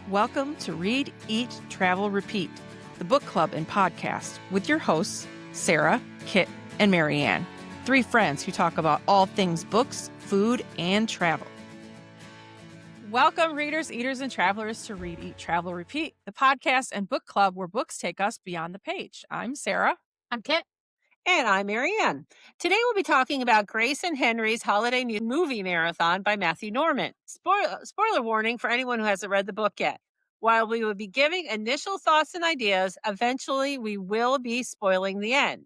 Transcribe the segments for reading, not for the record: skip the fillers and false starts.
Welcome to Read, Eat, Travel, Repeat, the book club and podcast with your hosts, Sarah, Kit, and Marianne, three friends who talk about all things books, food, and travel. Welcome, readers, eaters, and travelers to Read, Eat, Travel, Repeat, the podcast and book club where books take us beyond the page. I'm Sarah. I'm Kit. And I'm Marianne. Today we'll be talking about Grace and Henry's Holiday Movie Marathon by Matthew Norman. Spoiler warning for anyone who hasn't read the book yet. While we will be giving initial thoughts and ideas, eventually we will be spoiling the end.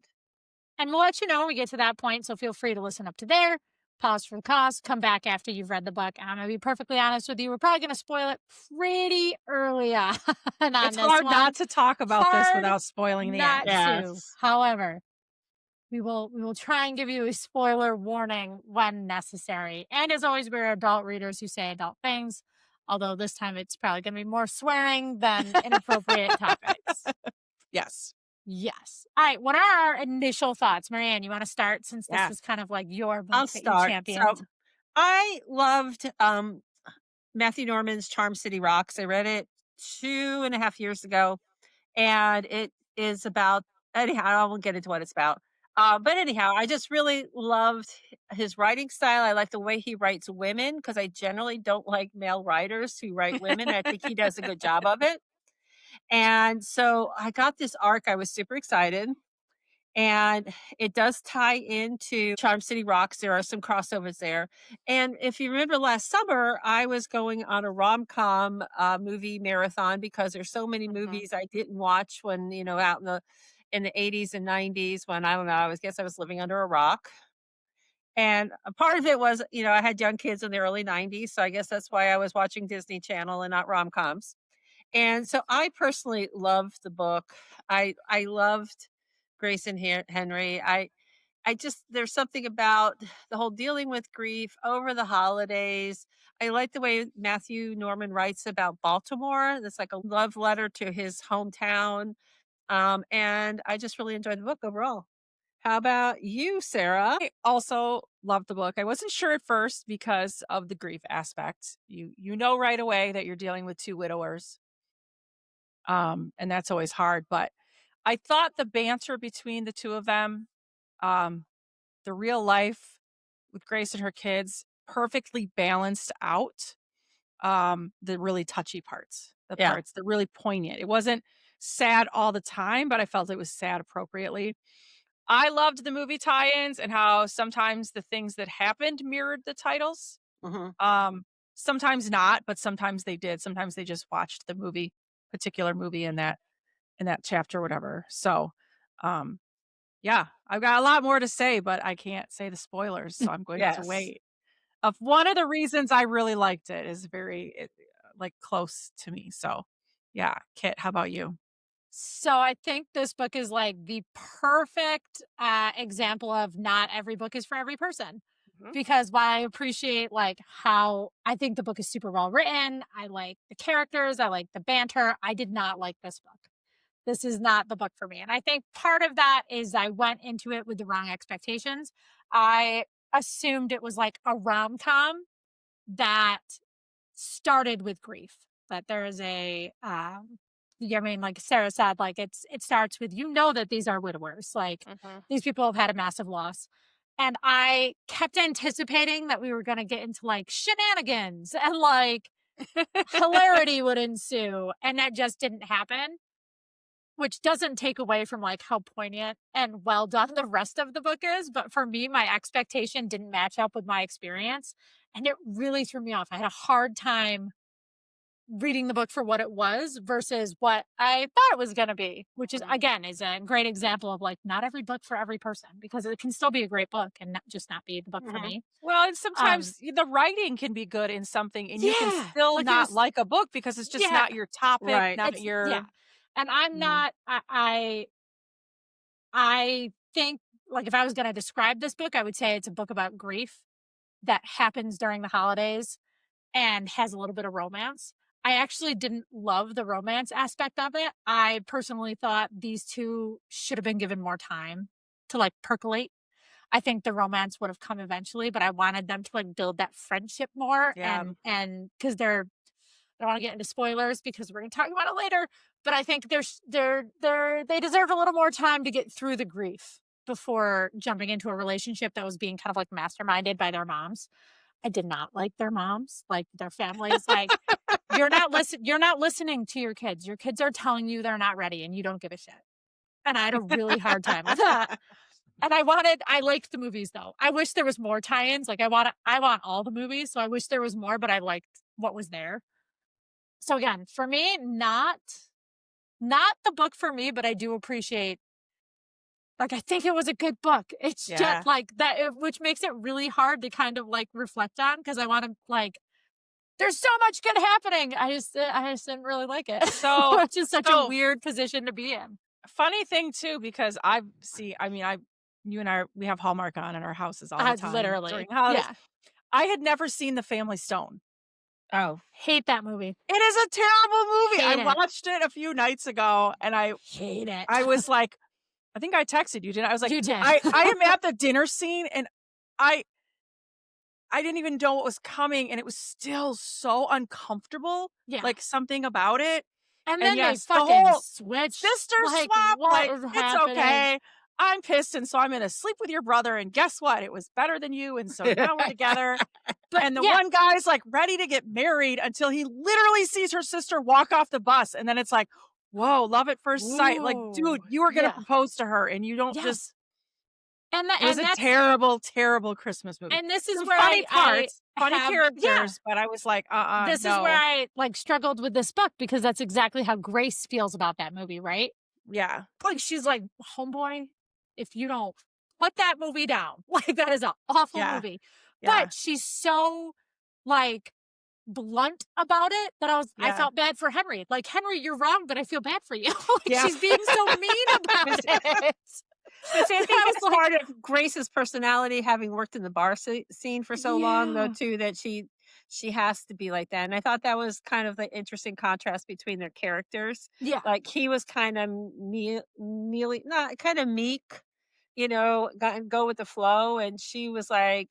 And we'll let you know when we get to that point, so feel free to listen up to there, pause for the cause, come back after you've read the book. I'm going to be perfectly honest with you. We're probably going to spoil it pretty early on. It's hard not to talk about this without spoiling the end. Yes. However, we will try and give you a spoiler warning when necessary. And as always, we're adult readers who say adult things, although this time it's probably going to be more swearing than inappropriate topics. Yes. Yes. All right. What are our initial thoughts? Marianne, you want to start since this is kind of like your book I'll that start. you championed? So, I loved Matthew Norman's Charm City Rocks. I read it 2.5 years ago, and it is about, anyhow, I won't get into what it's about. But anyhow, I just really loved his writing style. I like the way he writes women because I generally don't like male writers who write women. I think he does a good job of it. And so I got this arc. I was super excited. And it does tie into Charm City Rocks. There are some crossovers there. And if you remember last summer, I was going on a romcom movie marathon because there's so many movies I didn't watch when, out in the 80s and 90s when, I don't know, I guess I was living under a rock. And a part of it was, I had young kids in the early 90s. So I guess that's why I was watching Disney Channel and not rom-coms. And so I personally loved the book. I loved Grace and Henry. I just, there's something about the whole dealing with grief over the holidays. I like the way Matthew Norman writes about Baltimore. It's like a love letter to his hometown. And I just really enjoyed the book overall. How about you, Sarah? I also loved the book. I wasn't sure at first because of the grief aspect. You know right away that you're dealing with two widowers. And that's always hard. But I thought the banter between the two of them, the real life with Grace and her kids, perfectly balanced out the really touchy parts, the parts that really poignant. It wasn't sad all the time, but I felt it was sad appropriately. I loved the movie tie-ins and how sometimes the things that happened mirrored the titles. Sometimes not, but sometimes they did. Sometimes they just watched the particular movie in that chapter or whatever. So, yeah, I've got a lot more to say, but I can't say the spoilers, so I'm going to wait. Of one of the reasons I really liked it is very close to me. So, yeah, Kit, how about you? So I think this book is like the perfect example of not every book is for every person. Because while I appreciate how I think the book is super well written, I like the characters, I like the banter, I did not like this book. This is not the book for me. And I think part of that is I went into it with the wrong expectations. I assumed it was like a rom-com that started with grief, that there is like Sarah said, it starts with, that these are widowers. These people have had a massive loss. And I kept anticipating that we were going to get into shenanigans and hilarity would ensue. And that just didn't happen, which doesn't take away from how poignant and well done the rest of the book is. But for me, my expectation didn't match up with my experience. And it really threw me off. I had a hard time reading the book for what it was versus what I thought it was going to be, which is, again, is a great example of not every book for every person, because it can still be a great book and not be the book for me. Well, and sometimes the writing can be good in something and you can still not like a book because it's just not your topic, not your... Yeah. And I'm not, I think if I was going to describe this book, I would say it's a book about grief that happens during the holidays and has a little bit of romance. I actually didn't love the romance aspect of it. I personally thought these two should have been given more time to percolate. I think the romance would have come eventually, but I wanted them to build that friendship more. Yeah. And because they're I don't want to get into spoilers because we're going to talk about it later. But I think they deserve a little more time to get through the grief before jumping into a relationship that was being kind of like masterminded by their moms. I did not like their moms, like their families. Like you're not listening to your kids. Your kids are telling you they're not ready, and you don't give a shit. And I had a really hard time with that. And I liked the movies though. I wish there was more tie-ins. Like I want all the movies, so I wish there was more, but I liked what was there. So again, for me, not the book for me, but I do appreciate, like, I think it was a good book. It's just like that, which makes it really hard to kind of like reflect on, because I want to, like, there's so much good happening. I just didn't really like it. So It's just such a weird position to be in. Funny thing too, because you and I, we have Hallmark on in our houses all the time. Literally. During holidays. Yeah. I had never seen The Family Stone. Oh, Hate that movie. It is a terrible movie. Hate I it. watched it a few nights ago and I Hate it. I was like, I think I texted you, didn't I? I was like, You did. I am at the dinner scene and I didn't even know what was coming and it was still so uncomfortable. Yeah. Like something about it. And then yes, they the fucking whole switch. sister like, swap. what Like, is it's happening? okay. I'm pissed, and so I'm gonna sleep with your brother. And guess what? It was better than you, and so now we're together. And the one guy's like ready to get married until he literally sees her sister walk off the bus, and then it's like, whoa, love at first sight. Like, dude, you were gonna propose to her, and you don't just. And it was a terrible, terrible Christmas movie. And this is some where funny parts, funny have, characters, but I was like, This is where I like struggled with this book, because that's exactly how Grace feels about that movie, right? Yeah. Like she's like, homeboy, if you don't put that movie down, like that is an awful movie. Yeah. But she's so like blunt about it that I felt bad for Henry. Like, Henry, you're wrong, but I feel bad for you. Like, she's being so mean about it. But see, I think that's part of Grace's personality, having worked in the bar scene for so long, though, too, that she has to be like that. And I thought that was kind of the interesting contrast between their characters. Yeah. Like, he was kind of not kind of meek, go with the flow. And she was like,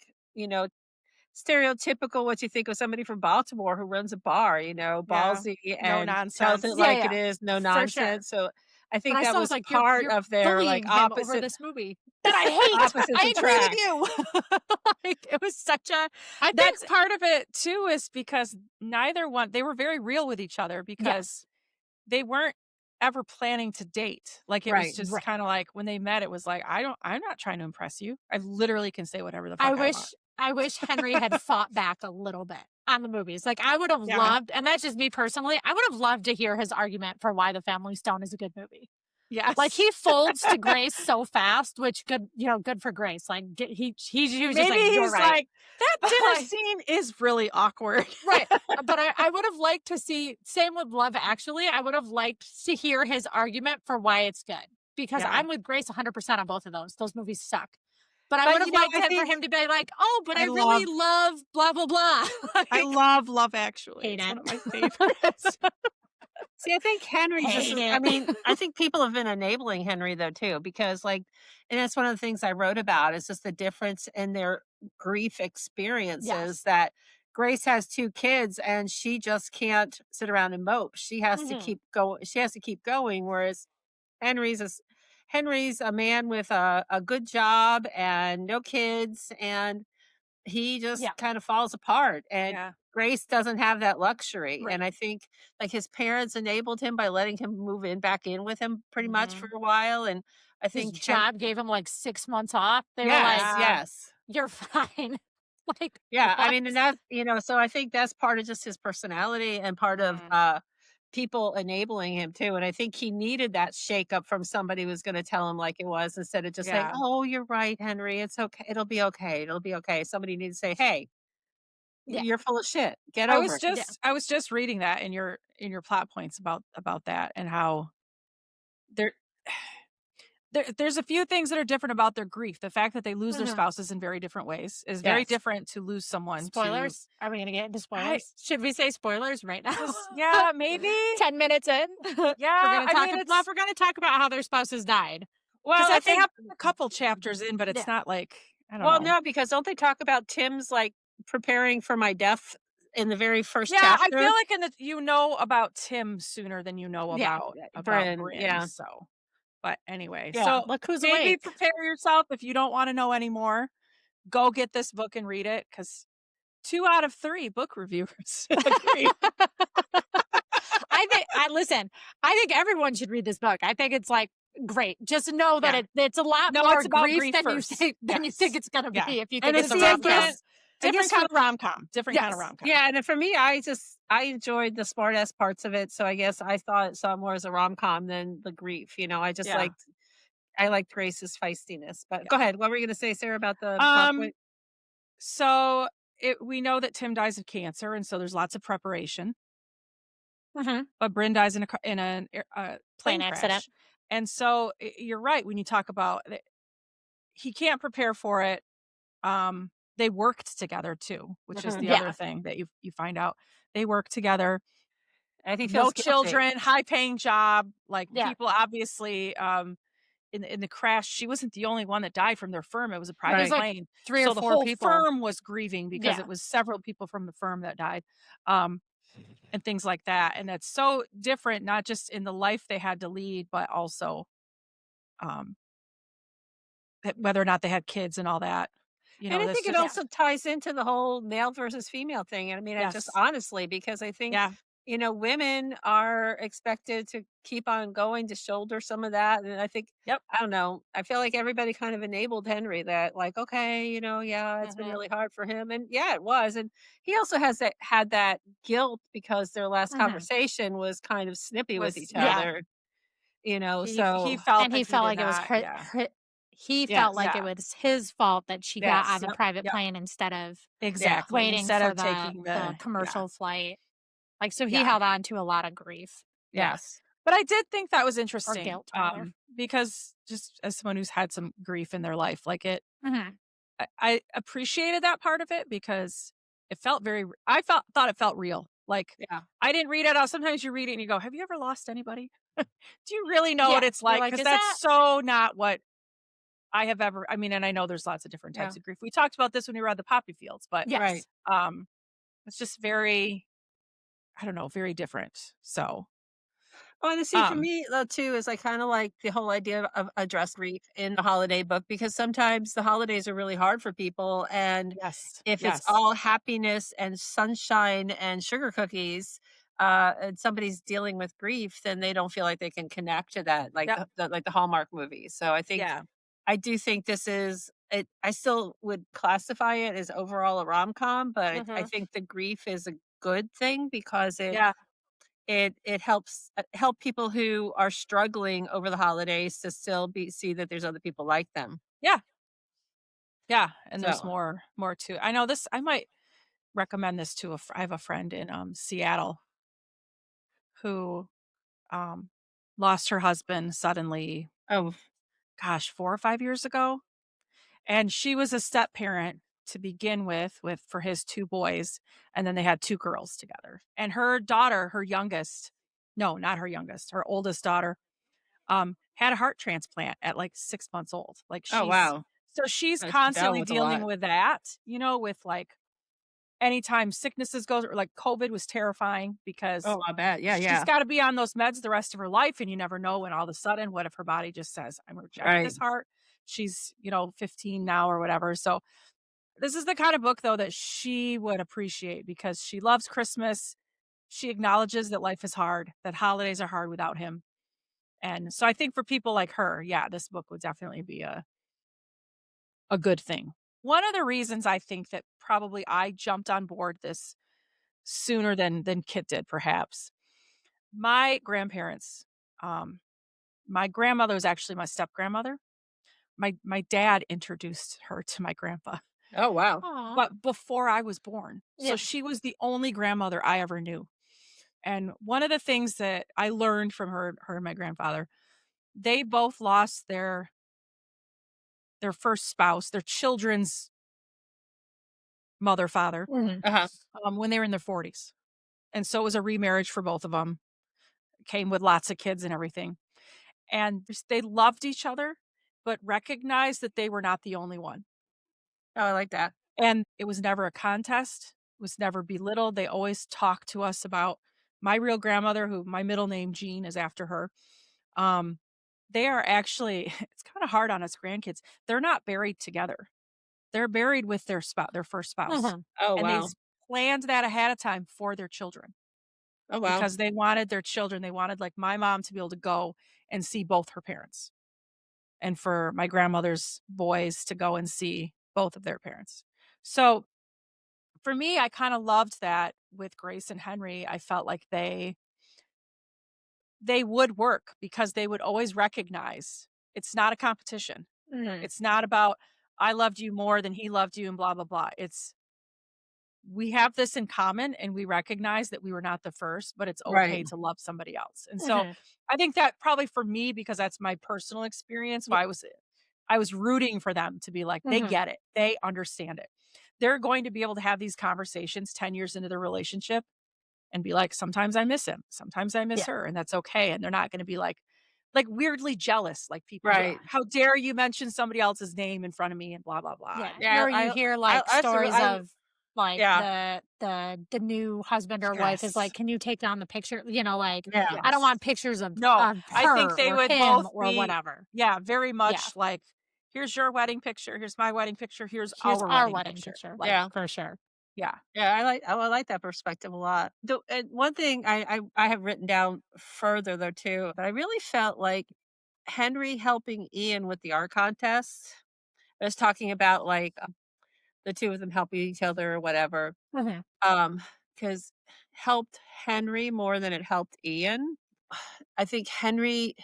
stereotypical what you think of somebody from Baltimore who runs a bar, ballsy and tells it like it is, no nonsense. Sure. So I think that was like part of their like opposite over this movie that I hate. I agree with you. Like, it was such a. I think part of it too is because they were very real with each other, because they weren't ever planning to date. Like, it was just kind of like when they met, it was like, I'm not trying to impress you. I literally can say whatever the fuck I want. I wish Henry had fought back a little bit on the movies. Like, I would have loved, and that's just me personally, I would have loved to hear his argument for why The Family Stone is a good movie. Yes. Like, he folds to Grace so fast, which good for Grace. Like, he's just like, you're right. Like, that dinner scene is really awkward. Right. But I would have liked to see, same with Love Actually, I would have liked to hear his argument for why it's good. Because I'm with Grace 100% on both of those. Those movies suck. But I would have liked for him to be like, oh, but I really love blah, blah, blah. Like, I love Love Actually. It's one of my favorites. See, I think Henry I think people have been enabling Henry, though, too, because, like, and that's one of the things I wrote about, is just the difference in their grief experiences, that Grace has 2 kids and she just can't sit around and mope. She has to keep going. She has to keep going. Whereas Henry's a man with a good job and no kids, and he just kind of falls apart. And Grace doesn't have that luxury. Right. And I think, like, his parents enabled him by letting him move back in with him pretty much for a while. And I think his job gave him like 6 months off. They were like, you're fine. Like, what? I mean, and that, so I think that's part of just his personality and part of people enabling him too. And I think he needed that shakeup from somebody who was going to tell him like it was, instead of just saying, oh, you're right, Henry. It's okay. It'll be okay. It'll be okay. Somebody needs to say, hey, you're full of shit. Get over it. I was just reading that in your plot points about that, and how there's a few things that are different about their grief. The fact that they lose their spouses in very different ways is very different to lose someone. Spoilers? Are we going to get into spoilers? Should we say spoilers right now? Yeah, maybe 10 minutes in. Yeah, we're going to talk about how their spouses died. Well, I think a couple chapters in, but it's not like, I don't know. Well, no, because don't they talk about Tim's like preparing for my death in the very first Yeah, I chapter. feel like in the you know about Tim sooner than you know Yeah, about Bryn, Brynn, yeah. so but anyway, Yeah, so look who's maybe awake. prepare yourself if you don't wanna know anymore, go get this book and read it because 2 out of 3 book reviewers agree. I listen, I think everyone should read this book. I think it's like great. Just know that Yeah. it's a lot No, more it's about grief grief than first. you think Yes. it's gonna Yeah. be if you And think I it's a see, I rom-com. guess Different kind of rom-com, different kind of Yes. rom-com. yeah, and for me, I enjoyed the smart ass parts of it, so I guess I saw it more as a rom-com than the grief, I just Yeah, liked Grace's feistiness, but go yeah. ahead, what were you gonna say, Sarah, about the plot Um, point? so we know that Tim dies of cancer, and so there's lots of preparation, Mhm. but Brynn dies in a Plane plane accident. crash, and so you're right when you talk about he can't prepare for it. They worked together too, which is Mhm. the other Yeah. thing that you find out. They work together, And he no feels guilty. children, high paying job. Like Yeah. people obviously, in the crash, she wasn't the only one that died from their firm. It was a It was private Right. like plane, 3 or so the 4 whole people. firm was grieving because Yeah. it was several people from the firm that died, um, and things like that. And that's so different, not just in the life they had to lead, but also um, whether or not they had kids and all that. And I That's think it just Yeah. also ties into the whole male versus female thing. And I mean, I just yes, honestly, because I think, yeah, women are expected to keep on going to shoulder some of that. And I think, yep, I don't know, I feel like everybody kind of enabled Henry that, like, okay, yeah, it's been hmm really hard for him. And yeah, it was. And he also had that guilt because their last Mhm. conversation was kind of snippy with was each yeah. other, He so felt And that he he felt did like it was not, yeah, he felt yes, like it yeah, was his fault that she got on yes, the yep, private yep, plane instead of yeah. exactly. waiting Instead for of the taking the yeah, commercial flight. Like, so he yeah, held on to a lot of grief yeah. Yes. But I did think that was or interesting, guilt rather. because just as someone who's had some grief in their life, like Mhm. I appreciated that part of it because it felt very, I thought it felt real. Like Yeah. I didn't read it out. Sometimes you read it and you go, "Have you ever lost anybody? Do you really know what Yeah. it's You're like?" like, Because "Is that's that?" so not what I have ever. I mean, and I know there's lots of different Yeah. types of grief. We talked about this when we read the poppy fields, but Right. Yes. um, it's just very, I don't know, very different. So, Well, and see, for um, me, though, too, is I kind of like the whole idea of address grief in the holiday book because sometimes the holidays are really hard for people. And yes, if it's yes, all happiness and sunshine and sugar cookies, and somebody's dealing with grief, then they don't feel like they can connect to that, like yep, like the Hallmark movies. So yeah, I do think this is it. I still would classify it as overall a rom com, but I hmm think the grief is a good thing because yeah, it helps help people who are struggling over the holidays to still be see that there's other people like them. yeah, yeah. And there's So, more to. I know this. I might recommend this to I have a friend in Seattle who um lost her husband suddenly. oh, Gosh, 4 or 5 years ago, and she was a step parent to begin with for his 2 boys, and then they had 2 girls together. And her daughter, her youngest no, not her youngest, her oldest daughter, had a heart transplant at, like, 6 months old. Like, oh she's wow, so she's she dealt constantly with a dealing lot. with that, with, like, anytime sicknesses goes or, like, COVID was terrifying because Oh, I bet. Yeah, she's yeah. gotta be on those meds the rest of her life, and you never know when all of a sudden, what if her body just says, "I'm rejecting Right. this heart." She's, 15 now or whatever, so this is the kind of book, though, that she would appreciate because she loves Christmas. She acknowledges that life is hard, that holidays are hard without him, and so I think for people like her, yeah, this book would definitely be a good thing. One of the reasons I think that probably I jumped on board this sooner than Kit did, perhaps, my grandparents, um, my grandmother was actually my step-grandmother. My dad introduced her to my grandpa, Oh wow. Aw. but before I was born. So Yeah. she was the only grandmother I ever knew. And one of the things that I learned from her and my grandfather, they both lost their first spouse, their children's mother, father, Mhm. Uh huh. when they were in their 40s. And so it was a remarriage for both of them. Came with lots of kids and everything. And they loved each other, but recognized that they were not the only one. Oh, I like that. And it was never a contest. was never belittled. They always talked to us about my real grandmother, who my middle name, Jean, is after her. Um, they are actually it's kinda hard on us grandkids. They're not buried together. They're buried with their first spouse, Mhm. Oh, and they wow. planned that ahead of time for their children Oh, wow. because they wanted their children they wanted, like, my mom to be able to go and see both her parents, and for my grandmother's boys to go and see both of their parents. So, for me, I kinda loved that with Grace and Henry. I felt like they would work because they would always recognize it's not a competition. Mhm. It's not about, "I loved you more than he loved you," and blah, blah, blah. It's, "We have this in common, and we recognize that we were not the first, but it's Right. okay to love somebody else." And so, Mhm. I think that probably for me, because that's my personal experience, Yeah. why I was rooting for them to be like, "They Mhm. get it. They understand it." They're going to be able to have these conversations 10 years into their relationship and be like, "Sometimes I miss him. Sometimes I miss Yeah. her," and that's okay, and they're not gonna be like, weirdly jealous, like people do. Right. "How dare you mention somebody else's name in front of me," and blah, blah, blah, Yeah. and Yeah, Or you hear like that's stories I of like yeah. the new husband or wife is yes, like, "Can you take down the picture?" Like, Yeah. I don't yes. want pictures No, of I think her they or would him both or be whatever. yeah, very Yeah. much like, "Here's your wedding picture, here's my wedding picture, here's Here's our our wedding wedding picture." picture, Like, Yeah. for sure. yeah. Yeah, I like that perspective a lot. The and one thing I have written down further though too, but I really felt like Henry helping Ian with the art contest. I was talking about like the two of them helping each other or whatever. Mhm. Um, because helped Henry more than it helped Ian. I think Henry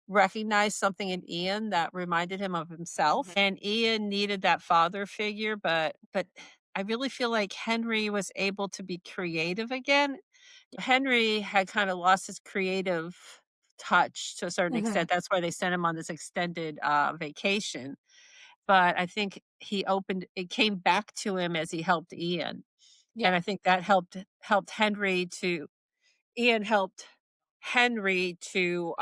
recognized something in Ian that reminded him of himself, Mhm. and Ian needed that father figure, but I really feel like Henry was able to be creative again. Henry had kinda lost his creative touch to a certain Mhm. extent, that's why they sent him on this extended, vacation, but I think it came back to him as he helped Ian, and Yeah. I think that helped Henry to Ian helped Henry to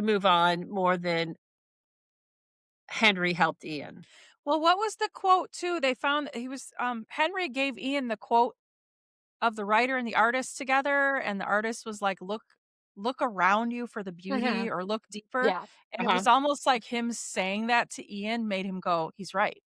move on more than Henry helped Ian. Well, what was the quote too? They found he was, Henry gave Ian the quote of the writer and the artist together, and the artist was like, "Look around you for the beauty," Mhm. or "Look deeper," Yeah. and it Uh-huh. was almost like him saying that to Ian made him go, "He's right."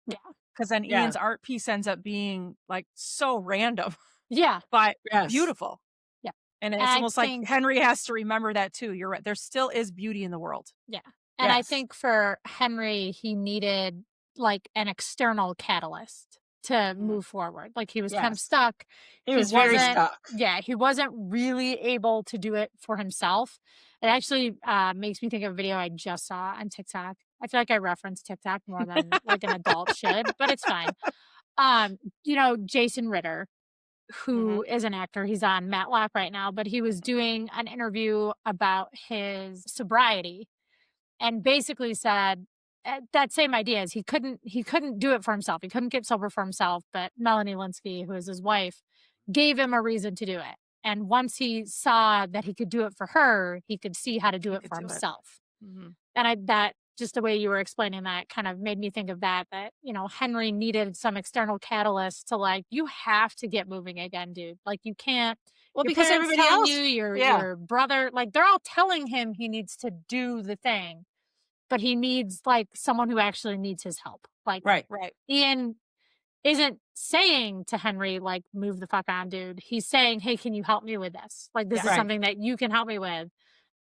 Yeah. Because then Yeah. Ian's art piece ends up being, like, so random, Yeah. but Yes. beautiful, Yeah. and And it's I almost like think Henry has to remember that too. You're right, there still is beauty in the world. Yeah. And I Yes. think for Henry, he needed like an external catalyst to Mhm. move forward. Like he was kind of Yes. stuck. He He was very wasn't, stuck. yeah, he wasn't really able to do it for himself. It actually makes me think of a video I just saw on TikTok. I feel like I reference TikTok more than like an adult should, but it's fine. Jason Ritter, who Mhm. is an actor. He's on Matlock right now, but he was doing an interview about his sobriety and basically said that same idea is he couldn't do it for himself. He couldn't get sober for himself, but Melanie Linsky, who is his wife, gave him a reason to do it. And once he saw that he could do it for her, he could see how to do He it could for do it. himself. Mhm. And that just the way you were explaining that kind of made me think of that Henry needed some external catalyst to like, you have to get moving again, dude. Like you can't Well, your because parents everybody telling you, else your yeah. your brother, like they're all telling him he needs to do the thing, but he needs like someone who actually needs his help. Like Right. Right. Ian isn't saying to Henry, like, move the fuck on, dude. He's saying, hey, can you help me with this? Like, this is Yes. Right. something that you can help me with.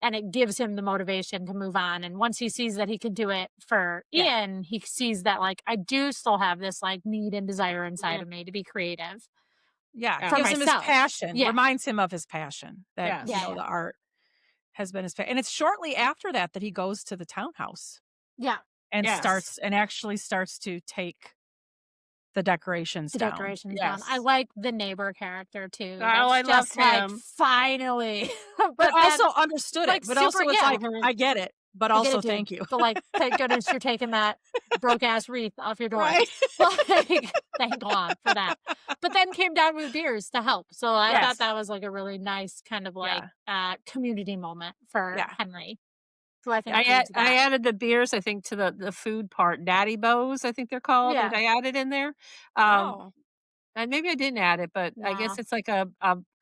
And it gives him the motivation to move on. And once he sees that he can do it for Yeah. Ian, he sees that, like, I do still have this, like, need and desire inside Mhm. of me to be creative Yeah, Yeah. for gives him his myself. passion, Yeah. reminds him of his passion that, Yes. Yeah. the art has been his and it's shortly after that that he goes to the townhouse Yeah. and Yes. actually starts to take the decorations The down. decorations down. I Yes. like the neighbor character too. Oh, That's I loved just like, him. finally. But But also then, understood it, like, but super, also was yeah. like, Mhm. "I get it, but I get also it, dude. thank you." But, like, thank goodness you're taking that broke ass wreath off your door. Right? Like, thank God for that. But then came down with beers to help. So I thought Yes. that was like a really nice kind of like Yeah, community moment for yeah. Henry. So I Yeah. think leads to I that. added the beers, I think, to the food part. Natty Bows, I think they're called, that Yeah. I added in there. Um, Oh, and maybe I didn't add it, but I guess No. it's like a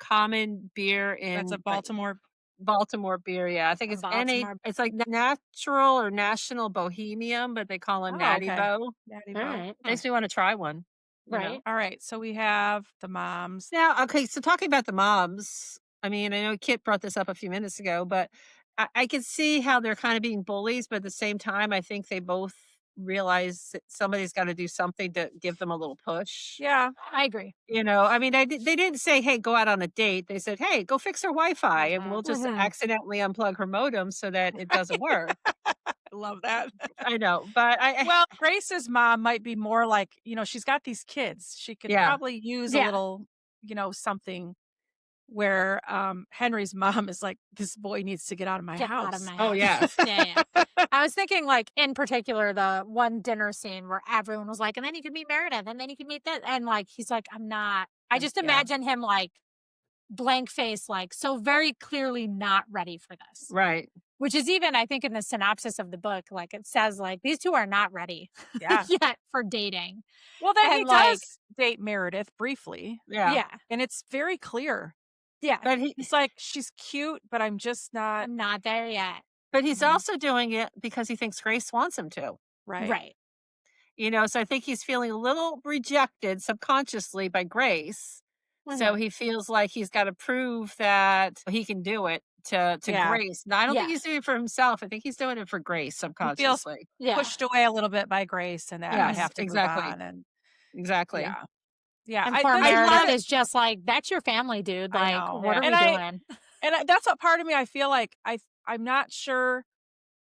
common beer that's a in, like, Baltimore. Baltimore beer, yeah. I think And it's NA, Baltimore. it's like natural or national bohemian, but they call 'em Oh, Natty okay. Bow. Natty Boh. Alright. Huh. Makes me wanna try one, you know? Right. All right. So we have the moms. Now, okay, so talking about the moms, I mean, I know Kit brought this up a few minutes ago, but I can see how they're kind of being bullies, but at the same time, I think they both realize that somebody's got to do something to give them a little push. Yeah. I agree. You know, I mean, they didn't say, "Hey, go out on a date." They said, "Hey, go fix her Wi-Fi, and Mhm. we'll just Mhm. accidentally unplug her modem so that it doesn't work." I love that. I know, but Well, Grace's mom might be more like, she's got these kids. She could yeah, probably use a Yeah. little, something where Henry's mom is like, this boy needs to get out of my Get out of house. my oh house. yes, Yeah, yeah. I was thinking, like, in particular, the one dinner scene where everyone was like, "And then you could meet Meredith, and then you could meet this," and, like, he's like, "I'm not." I just Yeah. imagine him, like, blank face, like, so very clearly not ready for this, right, which is even, I think, in the synopsis of the book, like, it says, like, "These 2 are not ready Yeah. yet for dating," Well, then he and, like does date Meredith briefly, yeah, yeah, and it's very clear. yeah, but he He's like, she's cute, but I'm just not "I'm not there yet." but he's Mhm. also doing it because he thinks Grace wants him to. Right. Right. You know, so I think he's feeling a little rejected subconsciously by Grace. So Mhm. he feels like he's got to prove that he can do it to Yeah. Grace. Now, I don't think Yeah, he's doing it for himself. I think he's doing it for Grace He feels subconsciously. yeah, pushed away a little bit by Grace and that I mhm, Yes, have to move exactly. on, and Exactly. yeah. Yeah, and I poor the part Meredith of is just like, "That's your family, dude, I like, know, what Yeah. are we doing?" that's what part of me I feel like I'm not sure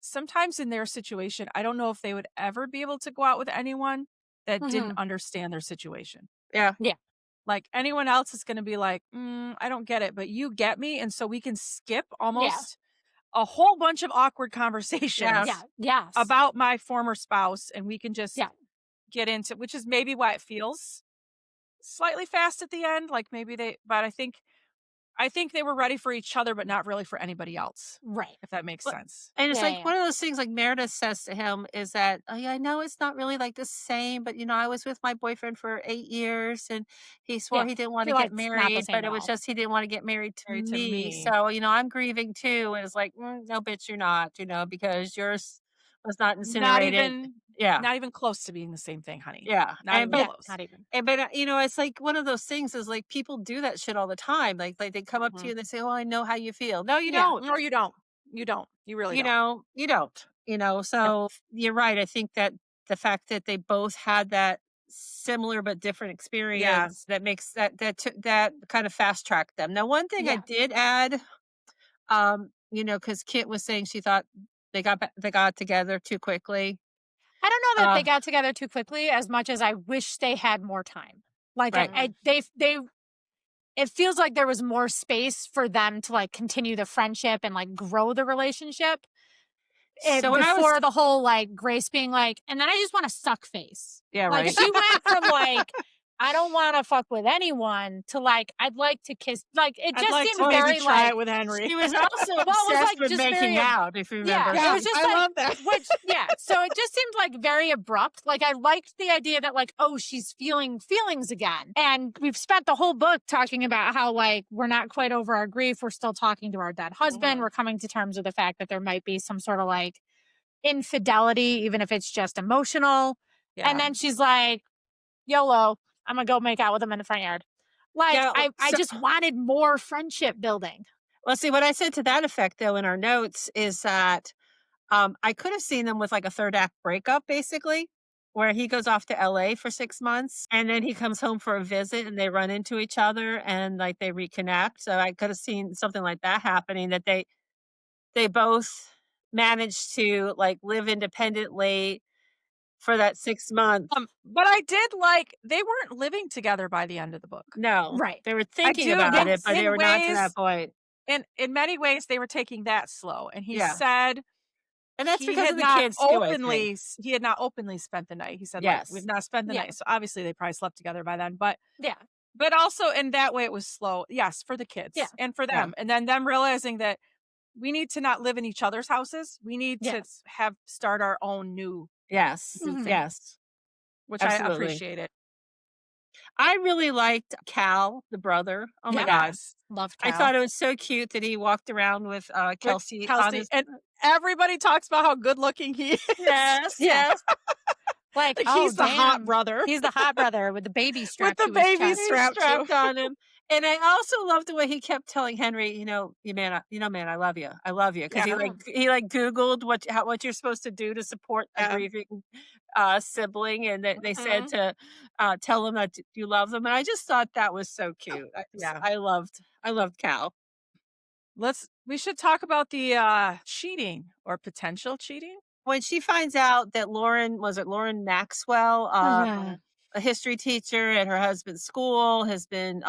sometimes in their situation, I don't know if they would ever be able to go out with anyone that didn't Mhm. understand their situation. Yeah. Yeah, Like, anyone else is gonna be like, I don't get it, but you get me," and so we can skip yeah, almost a whole bunch of awkward yeah, Yes. conversations yes, about my former spouse, and we can yeah, just get into which is maybe why it feels slightly fast at the end, like, maybe they but I think they were ready for each other, but not really for anybody else, right. if that makes But sense. and it's Yeah, like yeah, one of those things like Meredith says to him is that, "Oh, yeah, I know it's not really like the same, but I was with my boyfriend for 8 years and he swore yeah. he didn't I want to feel get like it's not the married, same but at it was all. just he didn't want to get married to Married to me. me. So, I'm grieving too." And it's like, no, bitch, you're not, because yours was not Not incinerated. even Yeah. not even close to being the same thing, honey. Yeah. Not And even but Yeah, close. not even. it's like one of those things is like people do that shit all the time. Like they come up to you Mhm. and they say, "Oh, I know how you feel." No, you Yeah, don't. Or you don't. You don't. You really don't. You don't. no, So you're right. I think that the fact that they both had that similar but different Yeah. experience that makes that kind of fast tracked them. Now, one thing I yeah. did add, because Kit was saying she thought they got together too quickly. I don't know that Uh, they got together too quickly as much as I wish they had more time. Like, right. Mhm. they it feels like there was more space for them to, like, continue the friendship and, like, grow the relationship. So when I was, Before the whole, like, Grace being like, "And then I just wanna suck face." yeah, Like, right. she went from, like, "I don't wanna fuck with anyone," to, like, "I'd like to kiss," like, it I'd just like to seemed Well, maybe very, try like it with Henry. she was also well, it was, obsessed like, with just making very out, if you remember. yeah, it Yeah, was just, I like love that. which yeah, so it just seemed, like, very abrupt. Like, I liked the idea that, like, oh, she's feeling feelings again, and we've spent the whole book talking about how, like, we're not quite over our grief, we're still talking to our dead husband, Mhm. we're coming to terms with the fact that there might be some sort of, like, infidelity, even if it's just emotional. And Yeah. then she's like, YOLO, I'm gonna go make out with him in the front yard. Like, Yeah. I just wanted more friendship building. Well, see, what I said to that effect, though, in our notes is that I could have seen them with like a third act breakup, basically, where he goes off to LA for 6 months and then he comes home for a visit and they run into each other and like they reconnect. So I could have seen something like that happening, that they both managed to like live independently for that 6 months. But I did like they weren't living together by the end of the book. No, Right. they were I thinking do about it, but Yes. they in were not to that ways point. in many ways they were taking that slow, and he Yeah. said And that's because of the kids too, I think. he had not openly spent the night. He said, like, "We've Yes. not spent the Yeah. night." So, obviously, they probably slept together by then, Yeah. but also in that way, it was slow. Yes, for the Yeah. kids and for Yeah. them, and then them realizing that we need to not live in each other's houses. We need to Yes. start our own new Yes. Mhm. thing, Yes. which I Absolutely. appreciate it. I really liked Cal, the brother. Oh my Yep. god. Yes. Loved I Cal. thought it was so cute that he walked around with, With Kelsey on Kelsey, his and everybody talks about how good looking he is. Yes, Yeah. yes. Like, Like, oh he's the hot damn. brother He's the hot brother with the baby with strapped the to his baby chest. He's strapped to. strapped on him. And I also loved the way he kept telling Henry, man, I love you. I love you. Because Yeah, he Googled what you're supposed to do to support a yeah. grieving, sibling, and they said Mhm. to, tell him that you love them, and I just thought that was so cute. Yeah. I loved Cal. We should talk about the, cheating or potential cheating? When she finds out that Lauren Maxwell, Mhm. a history teacher at her husband's school, has been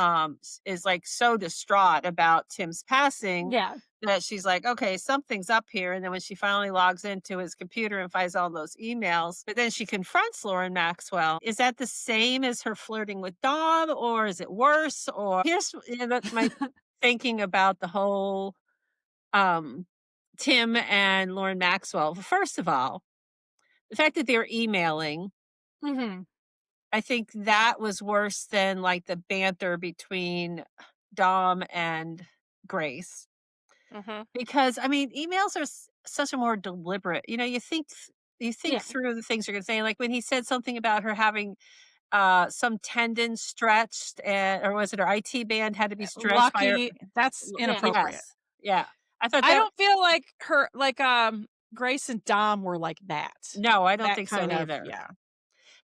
is like so distraught about Tim's passing Yeah. that she's like, okay, something's up here. And then when she finally logs into his computer and finds all those emails, but then she confronts Lauren Maxwell. Is that the same as her flirting with Dom, or is it worse? Or here's that's my thinking about the whole um Tim and Lauren Maxwell. First of all, the fact that they're emailing, Mhm. I think that was worse than like the banter between Dom and Grace. Mhm. Because I mean, emails are such a more deliberate. You think Yeah. through the things you're going to say. Like when he said something about her having some tendon stretched, or was it her IT band had to be stretched by her? Lucky, that's Yeah. inappropriate. Yes, yeah. I thought I that. don't feel like Grace and Dom were like that. No, I don't That think so kind of, either. yeah.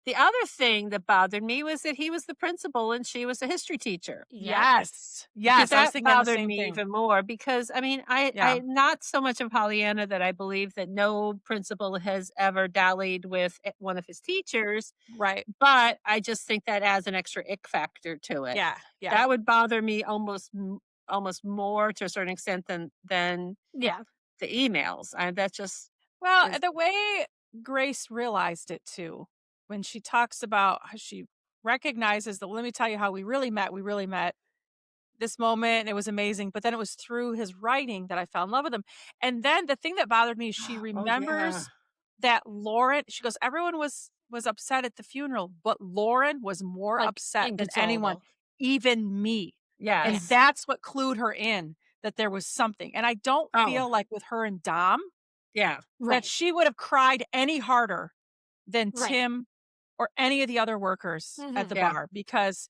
The other thing that bothered me was that he was the principal and she was a history teacher. Yep. Yes. Because Yes, I was that thinking the bothered same me thing. even more because, I mean, Yeah. I'm not so much of Pollyanna that I believe that no principal has ever dallied with one of his teachers, Right. but I just think that adds an extra ick factor to it. Yeah, yeah. That would bother me almost more to a certain extent than Yeah. the emails. That just Well, is the way Grace realized it too, when she talks about how she recognizes that, let me tell you how we really met. We really met this moment, and it was amazing. But then it was through his writing that I fell in love with him. And then the thing that bothered me is she oh, yeah. remembers that Lauren, she goes, everyone was upset at the funeral, but Lauren was more Like upset than anyone, inconsolable. even me. And Yes. Yes. that's what clued her in that there was something. And I don't Oh, feel like with her and Dom yeah. that Right. she would have cried any harder than Right. Tim or any of the other workers at Mhm. the Yeah. bar, because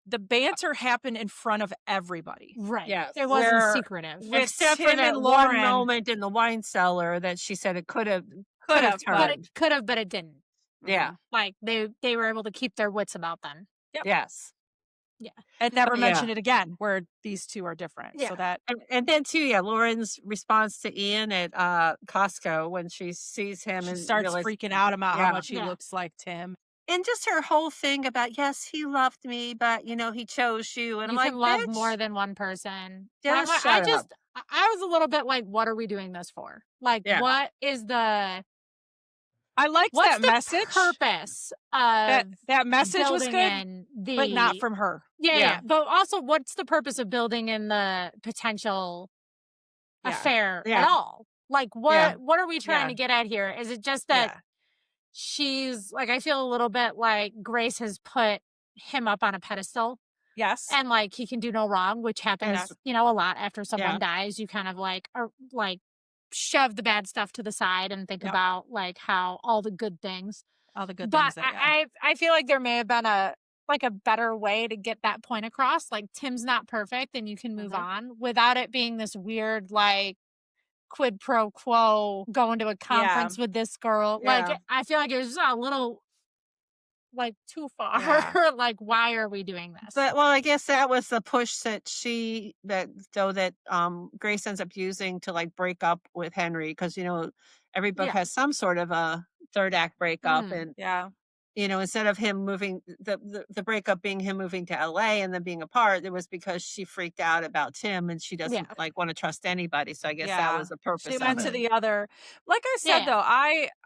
the banter happened in front of everybody. Right. Yes. It wasn't Where secretive. with Except for Tim and that one Lauren moment in the wine cellar that she said it could could have have, but But it turned. could have, but it didn't. Yeah. mhm. Like they were able to keep their wits about them. Yep. Yes. Yeah. And never Oh, yeah. mention it again, where these 2 are different. So Yeah. that And then too, yeah, Lauren's response to Ian at, Costco when she sees him she and starts realizes. freaking out about how Yeah. much he Yeah. looks like Tim. And just her whole thing about, "Yes, he loved me, but, he chose you." And I'm You like, can love more "Bitch, than one person. And just I shut up." just I was a little bit like, what are we doing this for? Like, Yeah. I liked what's that the message. purpose That of that message was building good, in but not the from her. yeah, yeah. Yeah. But also what's the purpose of building in the potential Yeah. affair at Yeah. all? Like Yeah. what are we trying Yeah. to get at here? Is it just that Yeah. she's like I feel a little bit like Grace has put him up on a pedestal Yes. and like he can do no wrong, which happens, Yes. a lot after someone Yeah. dies. You kind of like are like shove the bad stuff to the side and think Yep. about like how all the good things. All the good But things that, yeah. I feel like there may have been a better way to get that point across. Like Tim's not perfect and you can move Mhm. on without it being this weird like quid pro quo going to a Yeah. conference with this girl. Like Yeah. I feel like it was just a little like too far. Yeah. Like why are we doing this? But well, I guess that was the push that Grace ends up using to like break up with Henry because every book Yeah. has some sort of a third act breakup Mhm. and Yeah. instead of him moving, the breakup being him moving to LA and then being apart, it was because she freaked out about Tim and she Yeah. doesn't like want to trust anybody. So I guess that Yeah. was the She purpose of went to it. the other like I Yeah, said, yeah. though,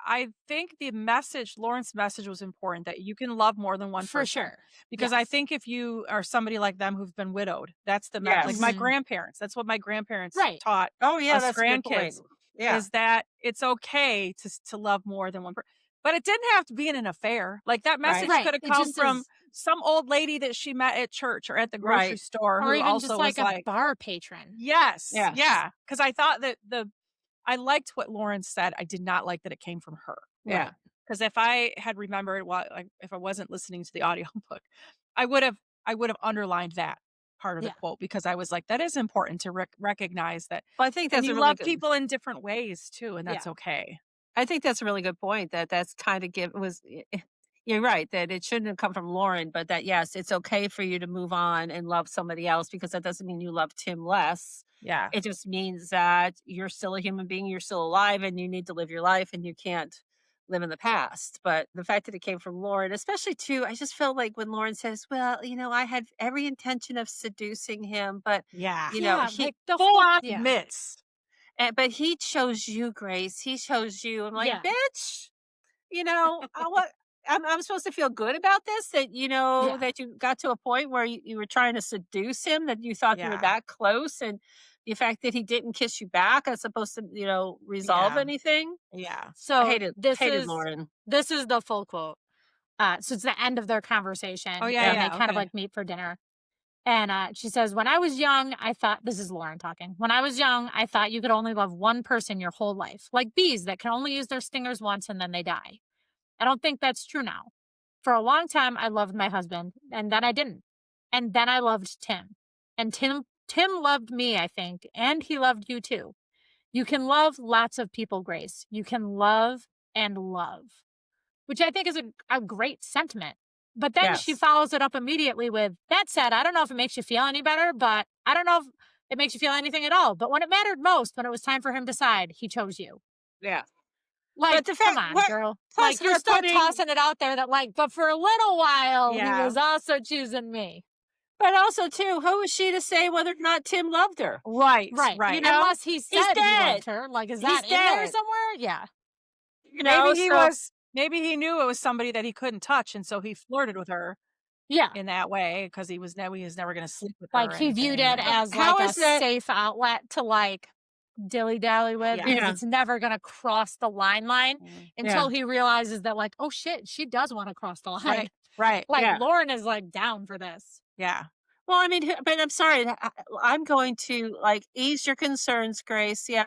I think the message Lauren's message was important that you can love more than one For person. sure. Because I Yes. think if you are somebody like them who've been widowed, that's the like my Yes. Mhm. grandparents, that's what my grandparents Right. taught Oh yeah, us that's a good point. grandkids, Yeah. is that it's okay to love more than one person. But it didn't have to be in an affair. Like, that Right. message Right. coulda It come just from is, some old lady that she met at church or at the grocery Right. store or who even just also like was a like bar patron. yes, Yes. yeah, because I thought that I liked what Lauren said, I did not like that it came from her. Yeah. Right. Because if I had remembered what like, if I wasn't listening to the audiobook, I would have underlined that part of the Yeah. quote because I was like, "That is important to recognize that." Well, I think And that's a you really love good. people in different ways too, and Yeah. that's okay. I think that's a really good point. That's kind of You're right that it shouldn't have come from Lauren, but that yes, it's okay for you to move on and love somebody else because that doesn't mean you love Tim less. Yeah. It just means that you're still a human being, you're still alive, and you need to live your life, and you can't live in the past. But the fact that it came from Lauren, especially too, I just felt like when Lauren says, "Well, I had every intention of seducing him, but Yeah. Yeah. he." Like the Full whole, on yeah. admits. But he chose you, Grace. He chose you. I'm like, Yeah. bitch. What? I'm supposed to feel good about this. That Yeah. that you got to a point where you were trying to seduce him. That you thought you were Yeah. that close, and the fact that he didn't kiss you back is supposed to resolve Yeah. anything. Yeah. I So hated Lauren. this is the full quote. So it's the end of their Oh, conversation, yeah, Yeah. and they yeah, kind of okay. like meet for dinner. And she says, "When I was young, I thought," this is Lauren talking. "When I was young, I thought you could only love one person your whole life, like bees that can only use their stingers once and then they die. I don't think that's true now. For a long time, I loved my husband, and then I didn't. And then I loved Tim. And Tim loved me, I think, and he loved you too. You can love lots of people, Grace. You can love and love," which I think is a great sentiment. But then she Yes. follows it up immediately with, "That said, I don't know if it makes you feel any better, but I don't know if it makes you feel anything at all. But when it mattered most, when it was time for him to decide, he chose you." Yeah. But Like, the come fact, on, what? girl. Plus, Like, you're her still putting. tossing it out there that, like, but for a little while, he Yeah. was also choosing me. But also, too, who is she to say whether or not Tim loved her? Right, Right. right. Unless he He's said he dead. loved her. Like, is He's that in there dead. somewhere? Yeah. So Maybe he knew it was somebody that he couldn't touch, and so he flirted with her Yeah. in that way because he was never gonna sleep with her Like, or he viewed anything, it or as, how like, a is that? safe outlet to, like, dilly-dally with Yeah. because Yeah. it's never gonna cross the line Mm. Yeah. until he realizes that, like, "Oh, shit, she does wanna cross the line." Right, right. Like, Yeah. Lauren is, like, down for this. Yeah. Well, I mean, but I'm sorry. I'm going to ease your concerns, Grace. Yeah,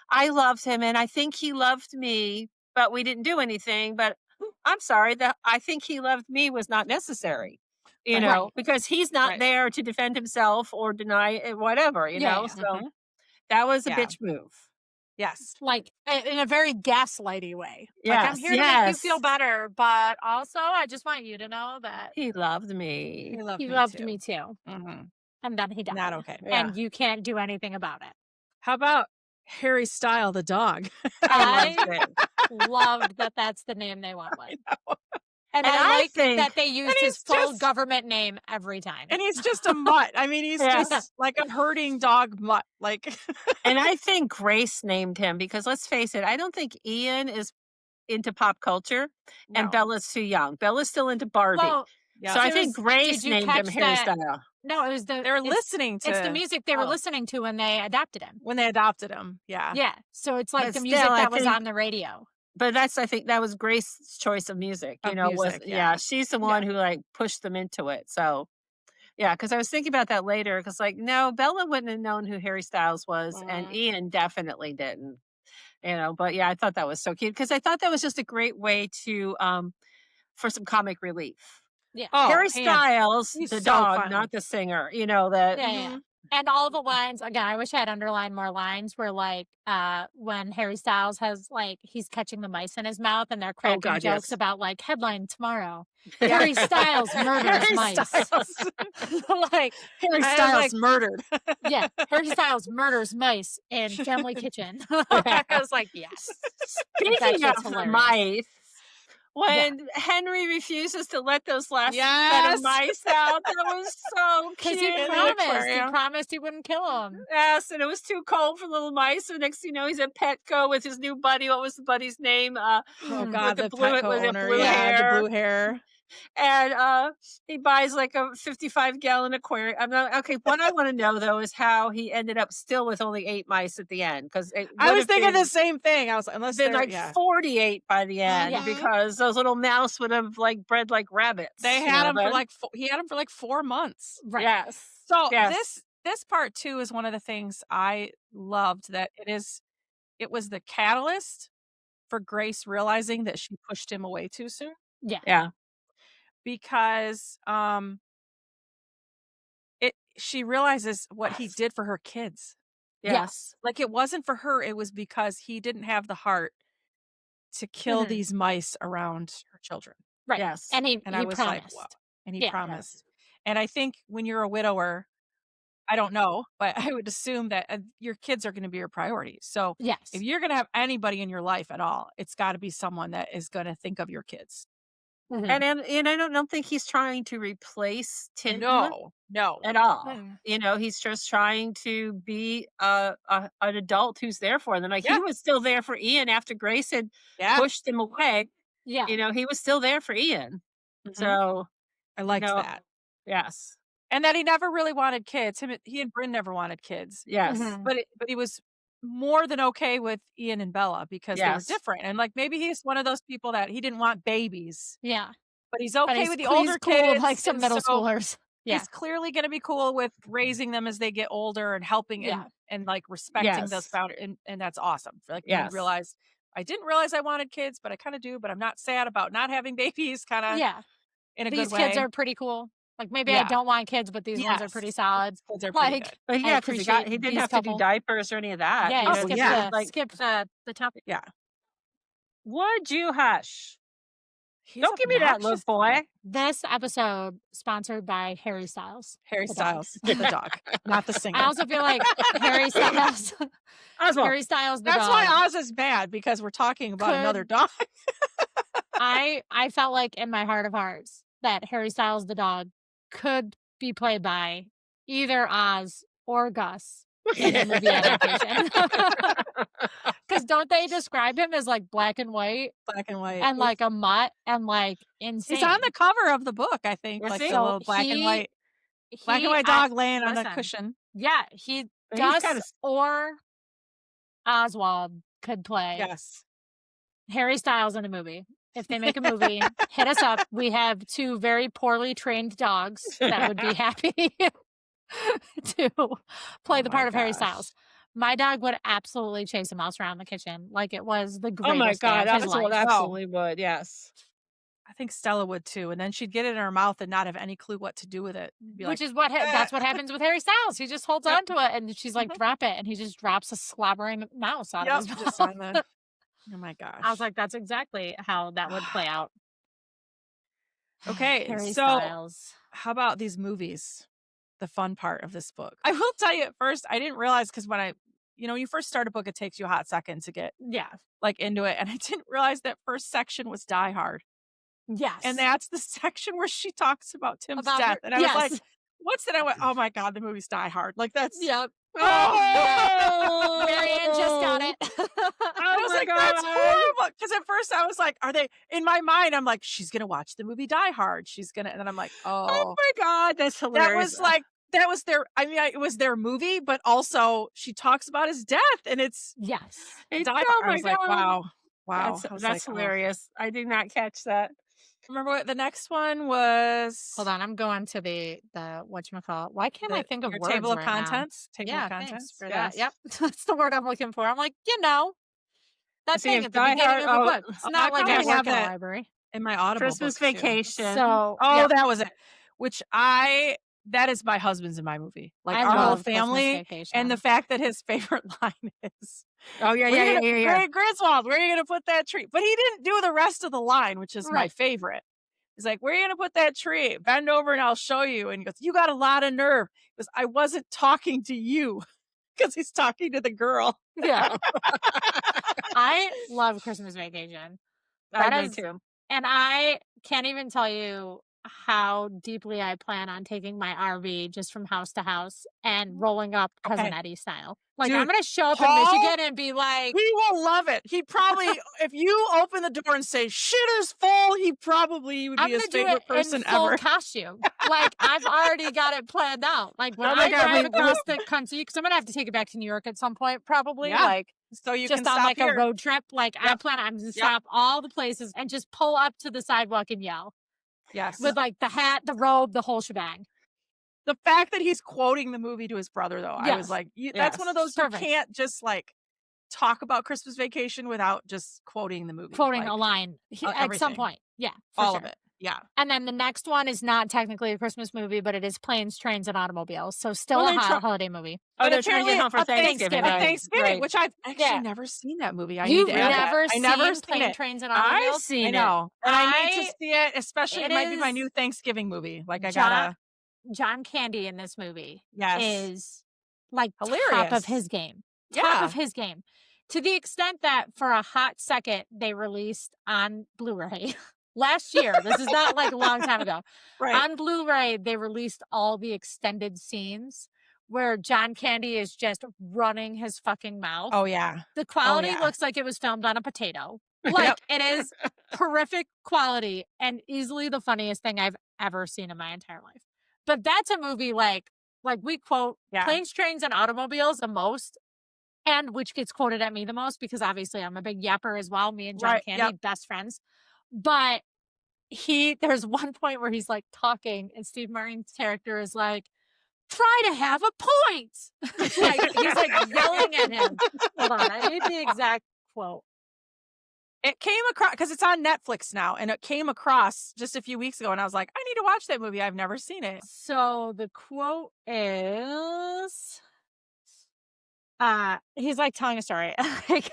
I loved him, and I think he loved me, but we didn't do anything. But I'm sorry that I think he loved me was not necessary. Right, Right. Because he's not right. there to defend himself or deny it, whatever. Yeah, yeah. So Mhm. that was a Yeah. bitch move. Yes. Like, in a very gaslighty way. Like, "I'm Yes, here to make you feel yes. better, but also I just want you to know that He loved me. He loved he me loved too. me too, Mhm. and then he Not died, okay. Yeah. and you can't do anything about it." How about Harry Style the dog? I loved I it. loved that that's the name they went with. And And I I like think that they And used his full government name every time. he's just a mutt. I mean, he's Yes. just like a herding dog mutt. Like And I think Grace named him because let's face it, I don't think Ian is into pop culture and no. Bella's too young. Bella's still into Barbie. Well, Yeah. So I there think was did Grace you named him catch Harry that? Style. No, it was They're listening it's the to music they were oh, listening to when they adopted him. when they adopted him. Yeah. Yeah, so it's like But the still, music I that was think on the radio. but I think that was Grace's choice of music, Of was music. Yeah. she's the Yeah. one who pushed them into it. So yeah, because I was thinking about that later, because no, Bella wouldn't have known who Harry Styles was, and Mhm. Ian definitely didn't. But yeah, I thought that was so cute because I thought that was just a great way to for some comic relief. Yeah. Oh, Harry hands. Styles, He's the so dog, funny. not the singer, that Yeah, yeah. Mhm. And all the lines, again, I wish I had underlined more lines where like when Harry Styles has like he's catching the mice in his mouth and they're oh cracking god, jokes yes. about like headline tomorrow. Harry Styles murders Harry mice. Styles. Like Harry I was Styles like, murdered. yeah, Harry Styles murders mice in family kitchen. I was like, yes. That Speaking shit's of hilarious. mice, when Henry refuses to let those last set Yes. of mice out. That was so Because cute. he promised he wouldn't kill them. Yes, and it was too cold for little mice. So next thing you know, he's at Petco with his new buddy. What was the buddy's name? Oh God, With the Petco owner. blue Yeah, the hair. blue hair. And he buys like a 55-gallon aquarium. I'm not okay. What I want to know though is how he ended up still with only 8 mice at the end, because I was thinking the same thing. I was unless been they're like 48 by the end, Yeah. because those little mouse would have like bred like rabbits. they had him for like he had him for like 4 months. Right. Yes. So Yes. this part too is one of the things I loved, that it was the catalyst for Grace realizing that she pushed him away too soon, Yeah. because she realizes what he did for her kids. Yes. Like, it wasn't for her, it was because he didn't have the heart to kill these mice around her children. Right. Yes. And he I was promised. like, wow. And he Yeah. promised. And I think when you're a widower, I don't know, but I would assume that your kids are going to be your priority. So Yes. if you're going to have anybody in your life at all, it's got to be someone that is going to think of your kids. And I don't think he's trying to replace Tim. No. At all. Mm. He's just trying to be an adult who's there for them. Like, Yeah. he was still there for Ian after Grace had Yeah. pushed him away. Yeah. He was still there for Ian. Mhm. So I liked that. Yes. And that he never really wanted kids. He and Bryn never wanted kids. Yes. But he was more than okay with Ian and Bella because they were Yes. different. And like, maybe he's one of those people that he didn't want babies, Yeah. but he's okay with the he's older cool with, kids. like some and middle so schoolers. Yeah. He's clearly going to be cool with raising them as they get older and helping and like respecting those Yes. boundaries. And that's awesome. Like, you Yes. realize, I didn't realize I wanted kids, but I kind of do, but I'm not sad about not having babies, kind of Yeah. in a These good way. kids are pretty cool. Like, maybe I Yeah. don't want kids, but these ones are pretty solid. These kids are pretty Like, good. But I yeah, because appreciate he didn't these have to do couple. diapers or any of that. Yeah, He skip just, yeah. skip the topic. Yeah. Would you hush? He's Don't give me that look, obnoxious. boy. This episode sponsored by Harry Styles. Harry the Styles, dog. the dog, not the singer. I also feel like Harry Styles. Oswald. Harry Styles, the That's dog. why Oz is mad, because we're talking about another dog. I felt like in my heart of hearts that Harry Styles, the dog, could be played by either Oz or Gus in the movie adaptation. Because don't they describe him as like black and white Black and white. and like a mutt and like insane? He's on the cover of the book, I think. Is Like he? the little black and white dog laying on a listen, cushion. Yeah, But he's Gus kinda or Oswald could play Yes. Harry Styles in a movie. If they make a movie, hit us up. We have 2 very poorly trained dogs that would be happy to play the my part of Harry gosh. Styles. My dog would absolutely chase a mouse around the kitchen like it was the Oh my greatest day God, of his Oswald life. absolutely would. Yes. I think Stella would too. And then she'd get it in her mouth and not have any clue what to do with it. Be Which like, is that's what happens with Harry Styles. He just holds Yep. on to it and she's like, drop it. And he just drops a slobbering mouse out of his mouth. just on the. Oh my gosh. I was like, that's exactly how that would play out. Okay, Harry so Styles. how about these movies? The fun part of this book. I will tell you at first, I didn't realize, because when you first start a book, it takes you a hot second to get Yeah. like into it. And I didn't realize that first section was Die Hard. Yes. And that's the section where she talks about Tim's About death. her- And I was yes. like, what's that? I went, oh my God, the movie's Die Hard. Like, that's. Yep. Oh, Marianne just got it. I was my like, that's God. horrible. Because at first I was like, are they, in my mind, I'm like, she's going to watch the movie Die Hard. She's going to, and then I'm like, Oh oh. my God, that's hilarious. That was like, that was their, I mean, it was their movie, but also she talks about his death and it's Yes. It's- Die Hard. oh I my was like, God. wow. Wow. That's, I was that's like, oh. hilarious. I did not catch that. Remember what the next one was? Hold on, I'm going to the whatchamacallit. Why can't I think of your words table of right now? contents? Table Yeah, of thanks contents for Yes. that. Yep, that's the word I'm looking for. I'm like, that So thing you have at the Die beginning Hard- of a oh, book. It's I not like I probably work have in a that. library. In my Audible Christmas books, too. Vacation. So, Oh, yeah, that was it. Which that is my husband's in my movie. Like I our whole love Christmas family. Vacation. And the fact that his favorite line is, Oh yeah, "Where yeah, you yeah, gonna- yeah, yeah. Griswold, where are you going to put that tree?" But he didn't do the rest of the line, which is my Right. favorite. He's like, "Where are you going to put that tree? Bend over and I'll show you." And he goes, "You got a lot of nerve." He goes, "I wasn't talking to you," because he's talking to the girl. Yeah. I love Christmas Vacation. I That do is too. And I can't even tell you how deeply I plan on taking my RV just from house to house and rolling up Cousin Okay. Eddie style. Like, I'm Dude, gonna show up in Paul, Michigan and be like, he will love it. He probably, if you open the door and say, "Shitter's full," he probably would I'm be gonna his do it favorite in person full ever. costume. Like, I've already got it planned out. Like, when Oh my I God, drive wait, across the country, because I'm gonna have to take it back to New York at some point, probably, Yeah. like, So you can just on stop like a here. road trip. Like, Yep. I'm gonna Yep. stop all the places and just pull up to the sidewalk and yell Yes. with like the hat, the robe, the whole shebang. The fact that he's quoting the movie to his brother, though, I was Yes. like, that's one of those you Perfect. can't just like talk about Christmas Vacation without just quoting the movie. Quoting like, a line at some everything. point. Yeah, for All sure. of it. Yeah. And then the next one is not technically a Christmas movie, but it is Planes, Trains, and Automobiles. So still Well, a they try- holiday movie. Oh, But they're trying to get apparently home for a Thanksgiving. Thanksgiving. Thanksgiving, Right. which I've actually Yeah. never seen that movie. I You've need to add that. never I never seen seen Plane, it. Trains, and I've Automobiles? seen I it. know. And I need to I- see it, especially it it might be my is new Thanksgiving movie. Like I John- gotta John Candy in this movie Yes. is like top of Hilarious. his game. Top Yeah. of his game. To the extent that for a hot second, they released on Blu-ray last year. This is not like a long time ago. Right. On Blu-ray, they released all the extended scenes where John Candy is just running his fucking mouth. Oh yeah. The quality yeah. looks like it was filmed on a potato. Like, it is horrific quality and easily the funniest thing I've ever seen in my entire life. But that's a movie like we quote Yeah. Planes, Trains, and Automobiles the most, and which gets quoted at me the most because obviously I'm a big yapper as well. Me and John Right, Candy, best friends. But there's one point where he's like talking and Steve Martin's character is like, try to have a point. Like, he's like yelling at him. Hold on, I need the exact quote. It came across because it's on Netflix now, and it came across just a few weeks ago, and I was like, I need to watch that movie. I've never seen it. So the quote is, he's like telling a story. Like,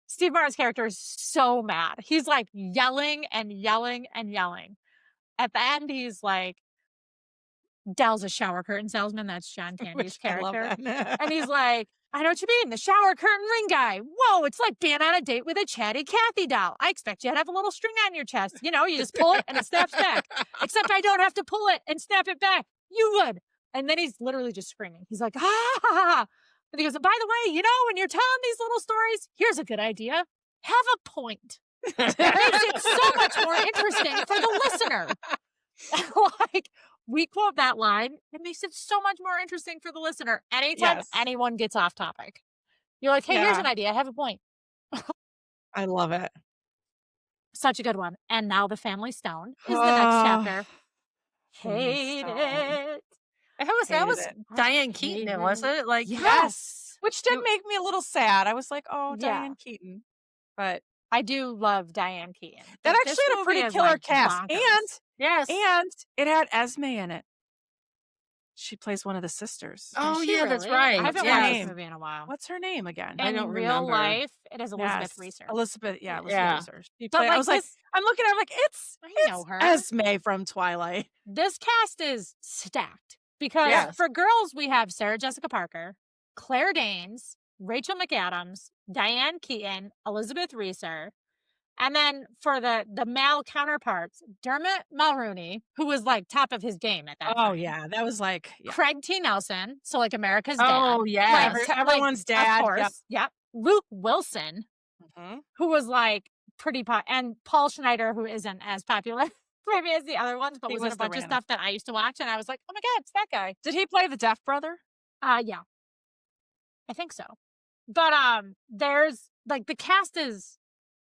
Steve Martin's character is so mad. He's like yelling and yelling and yelling. At the end, he's like, Dell's a shower curtain salesman. That's John Candy's I love character. that. And he's like, I know what you mean. The shower curtain ring guy. Whoa, it's like being on a date with a chatty Cathy doll. I expect you to have a little string on your chest. You know, you just pull it and it snaps back. Except I don't have to pull it and snap it back. You would. And then he's literally just screaming. He's like, ha ha ha. And he goes, by the way, you know, when you're telling these little stories, here's a good idea. Have a point. It makes it so much more interesting for the listener. Like, we quote that line, it makes it so much more interesting for the listener. Anytime anyone gets off topic, you're like, hey, here's an idea. I have a point. I love it. Such a good one. And Now the Family Stone is the next chapter. Hate Stone. it. That was Hated Diane Keaton, wasn't it? Like, Yes. Which did make me a little sad. I was like, oh, Yeah. Diane Keaton. But I do love Diane Keaton. that This actually had a movie pretty is, killer like, cast. bonkers. Yes. And it had Esme in it. She plays one of the sisters. oh Is she yeah, that's really? right. I haven't Yeah. watched Name. this movie in a while. What's her name again? I In don't real remember. life, it is Elizabeth Yes. Reeser. Elizabeth Yeah. Reeser. She But, played, I like, was like, this- I'm looking at her, I'm like, it's I know her. Esme from Twilight. This cast is stacked because Yes. for girls, we have Sarah Jessica Parker, Claire Danes, Rachel McAdams, Diane Keaton, Elizabeth Reeser. And then for the male counterparts, Dermot Mulroney, who was like top of his game at that Oh, time. yeah. That was like, Craig T. Nelson, so like America's dad. Oh yeah. Everyone's dad. Of course. Yep. Luke Wilson, Mhm. who was like pretty and Paul Schneider, who isn't as popular maybe as the other ones, but He was in was a the bunch of random. stuff that I used to watch, and I was like, oh my god, it's that guy. Did he play the deaf brother? Yeah, I think so. But there's like the cast is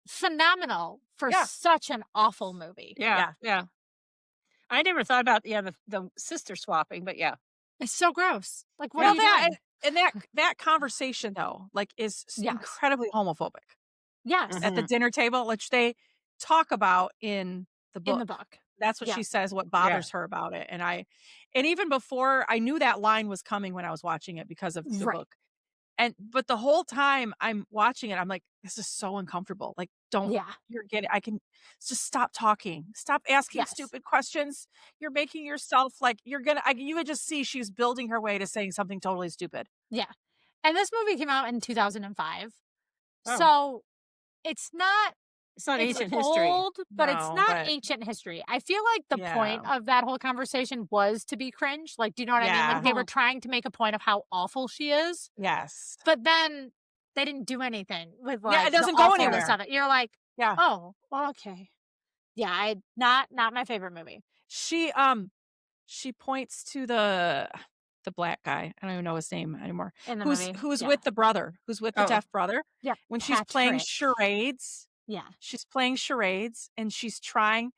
phenomenal for such an awful movie. Yeah. I never thought about the sister swapping, but yeah. It's so gross. Like, what Well, are you doing? and that conversation though, like, is Yes. incredibly homophobic Yes, Mhm. at the dinner table, which they talk about in the book. in the book. That's what she says. What bothers her about it, and even before I knew that line was coming when I was watching it because of the Right. book. But the whole time I'm watching it, I'm like, this is so uncomfortable. Like, don't Yeah. you're getting. I can just stop talking. Stop asking Yes. stupid questions. You're making yourself like you're gonna. You would just see she's building her way to saying something totally stupid. Yeah. And this movie came out in 2005. Oh. So it's not It's not It's ancient history. old, but it's No, not but ancient history. I feel like the yeah. point of that whole conversation was to be cringe. Like, do you know what I mean? Like, Yeah. they were Mhm. trying to make a point of how awful she is, Yes. but then they didn't do anything with, Yeah, like, it the doesn't go awfulness anywhere. of it. You're like, Yeah. "Oh, well, okay." Yeah, not my favorite movie. She points to the black guy, I don't even know his name anymore, In the who's movie. who's Yeah. with the brother, who's with the Oh, deaf brother. Yeah, When she's playing Patrick. charades, Yeah. and she's trying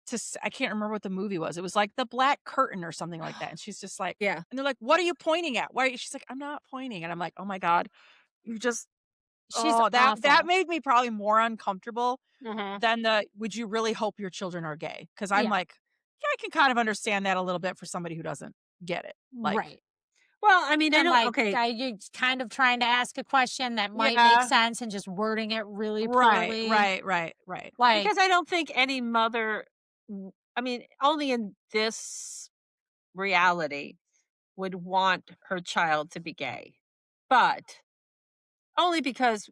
to I can't remember what the movie was. It was like The Black Curtain or something like that, and she's just like yeah. and they're like, "What are you pointing at? Why are you?" She's like, "I'm not pointing." And I'm like, "Oh my god, you just." She's Oh, that awful. made me probably more uncomfortable Mhm. than the, "Would you really hope your children are gay?" 'Cause I'm Yeah, like, yeah, I can kind of understand that a little bit for somebody who doesn't get it. Like, right. Well, I mean, I And, don't. like, Okay. you kind of trying to ask a question that might make yeah, sense and just wording it really right, poorly. right, right, right. Like, Because I don't think any mother. I mean, only in this reality would want her child to be gay, but only because,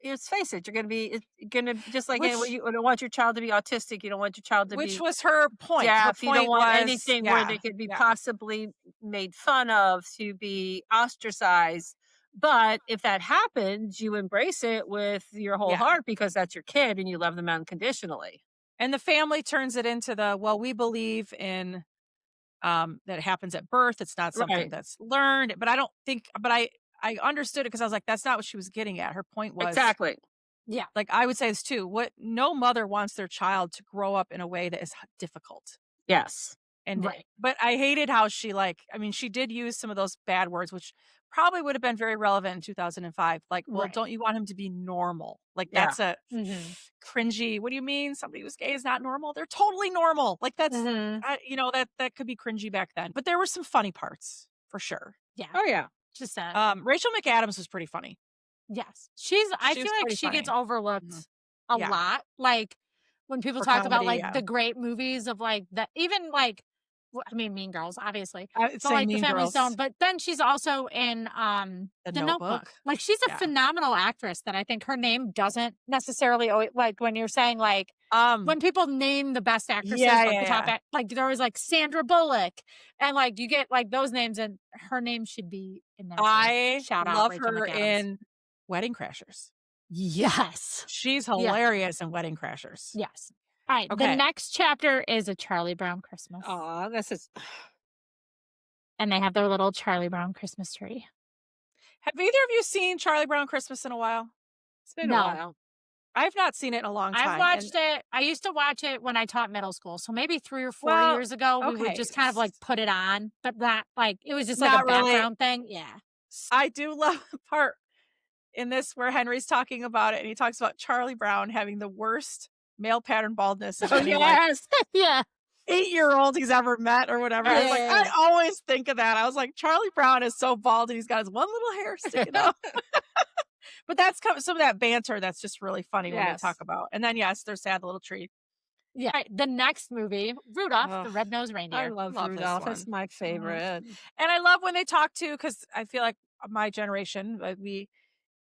let's face it, you're going to be it's going to just like Which you don't want your child to be autistic. You don't want your child to which be was her point. Her deaf. You don't point want was, anything where they yeah, could be yeah, possibly made fun of, to be ostracized. But if that happens, you embrace it with your whole yeah. heart because that's your kid and you love them unconditionally. And the family turns it into well, we believe in that it happens at birth. It's not something Right. that's learned. But I don't think but I understood it because I was like, that's not what she was getting at. Her point was, Exactly. yeah, like, I would say this too. What no mother wants their child to grow up in a way that is difficult. Yes. And right. but I hated how she, like, I mean, she did use some of those bad words, which probably would have been very relevant in 2005. Like, well, Right. don't you want him to be normal? Like, Yeah. that's a Mhm. cringy. What do you mean somebody who's gay is not normal? They're totally normal. Like, that's Mhm. that could be cringy back then. But there were some funny parts for sure. Yeah. Oh yeah. Just Rachel McAdams was pretty funny. yes. I She was feel like pretty she gets funny. Mhm. overlooked a Yeah, lot. Like when people for talk about comedy. like Yeah, the great movies of like the even like I mean Mean Girls, obviously. I'd But say like the Mean Family Stone. Girls, But then she's also in The The Notebook. Notebook. Like she's a Yeah. phenomenal actress that I think her name doesn't necessarily always like when you're saying like Um. when people name the best actresses, Yeah, like yeah, the top yeah. like there was like Sandra Bullock and like you get like those names and her name should be in there too. I Shout out love Rachel her McAdams. in Wedding Crashers. Yes. She's Yeah. hilarious in Wedding Crashers. Yes. All right. The Okay. next chapter is a Charlie Brown Christmas. Oh, this is. And they have their little Charlie Brown Christmas tree. Have either of you seen Charlie Brown Christmas in a while? It's been a No, while. I've not seen it in a long I've time. And watched it. I used to watch it when I taught middle school. So maybe 3 or 4 well, years ago, we would okay. just kind of like put it on, but not like it was just like a Not really. background thing. Yeah. I do love the part in this where Henry's talking about it and he talks about Charlie Brown having the worst male pattern baldness of Oh any like yes. Yeah. 8-year-old he's ever met or whatever. I was like, I Yeah. always think of that. I was like, Charlie Brown is so bald and he's got his one little hair sticking out. But that's some of that banter that's just really funny when they Yes. talk about. And then yes, they're sad little tree. Yeah. All right, the next movie, Rudolph Ugh, the Red-Nosed I Reindeer. love love this Rudolph. It's one. my Mhm. favorite. And I love when they talk too, because I feel like my generation,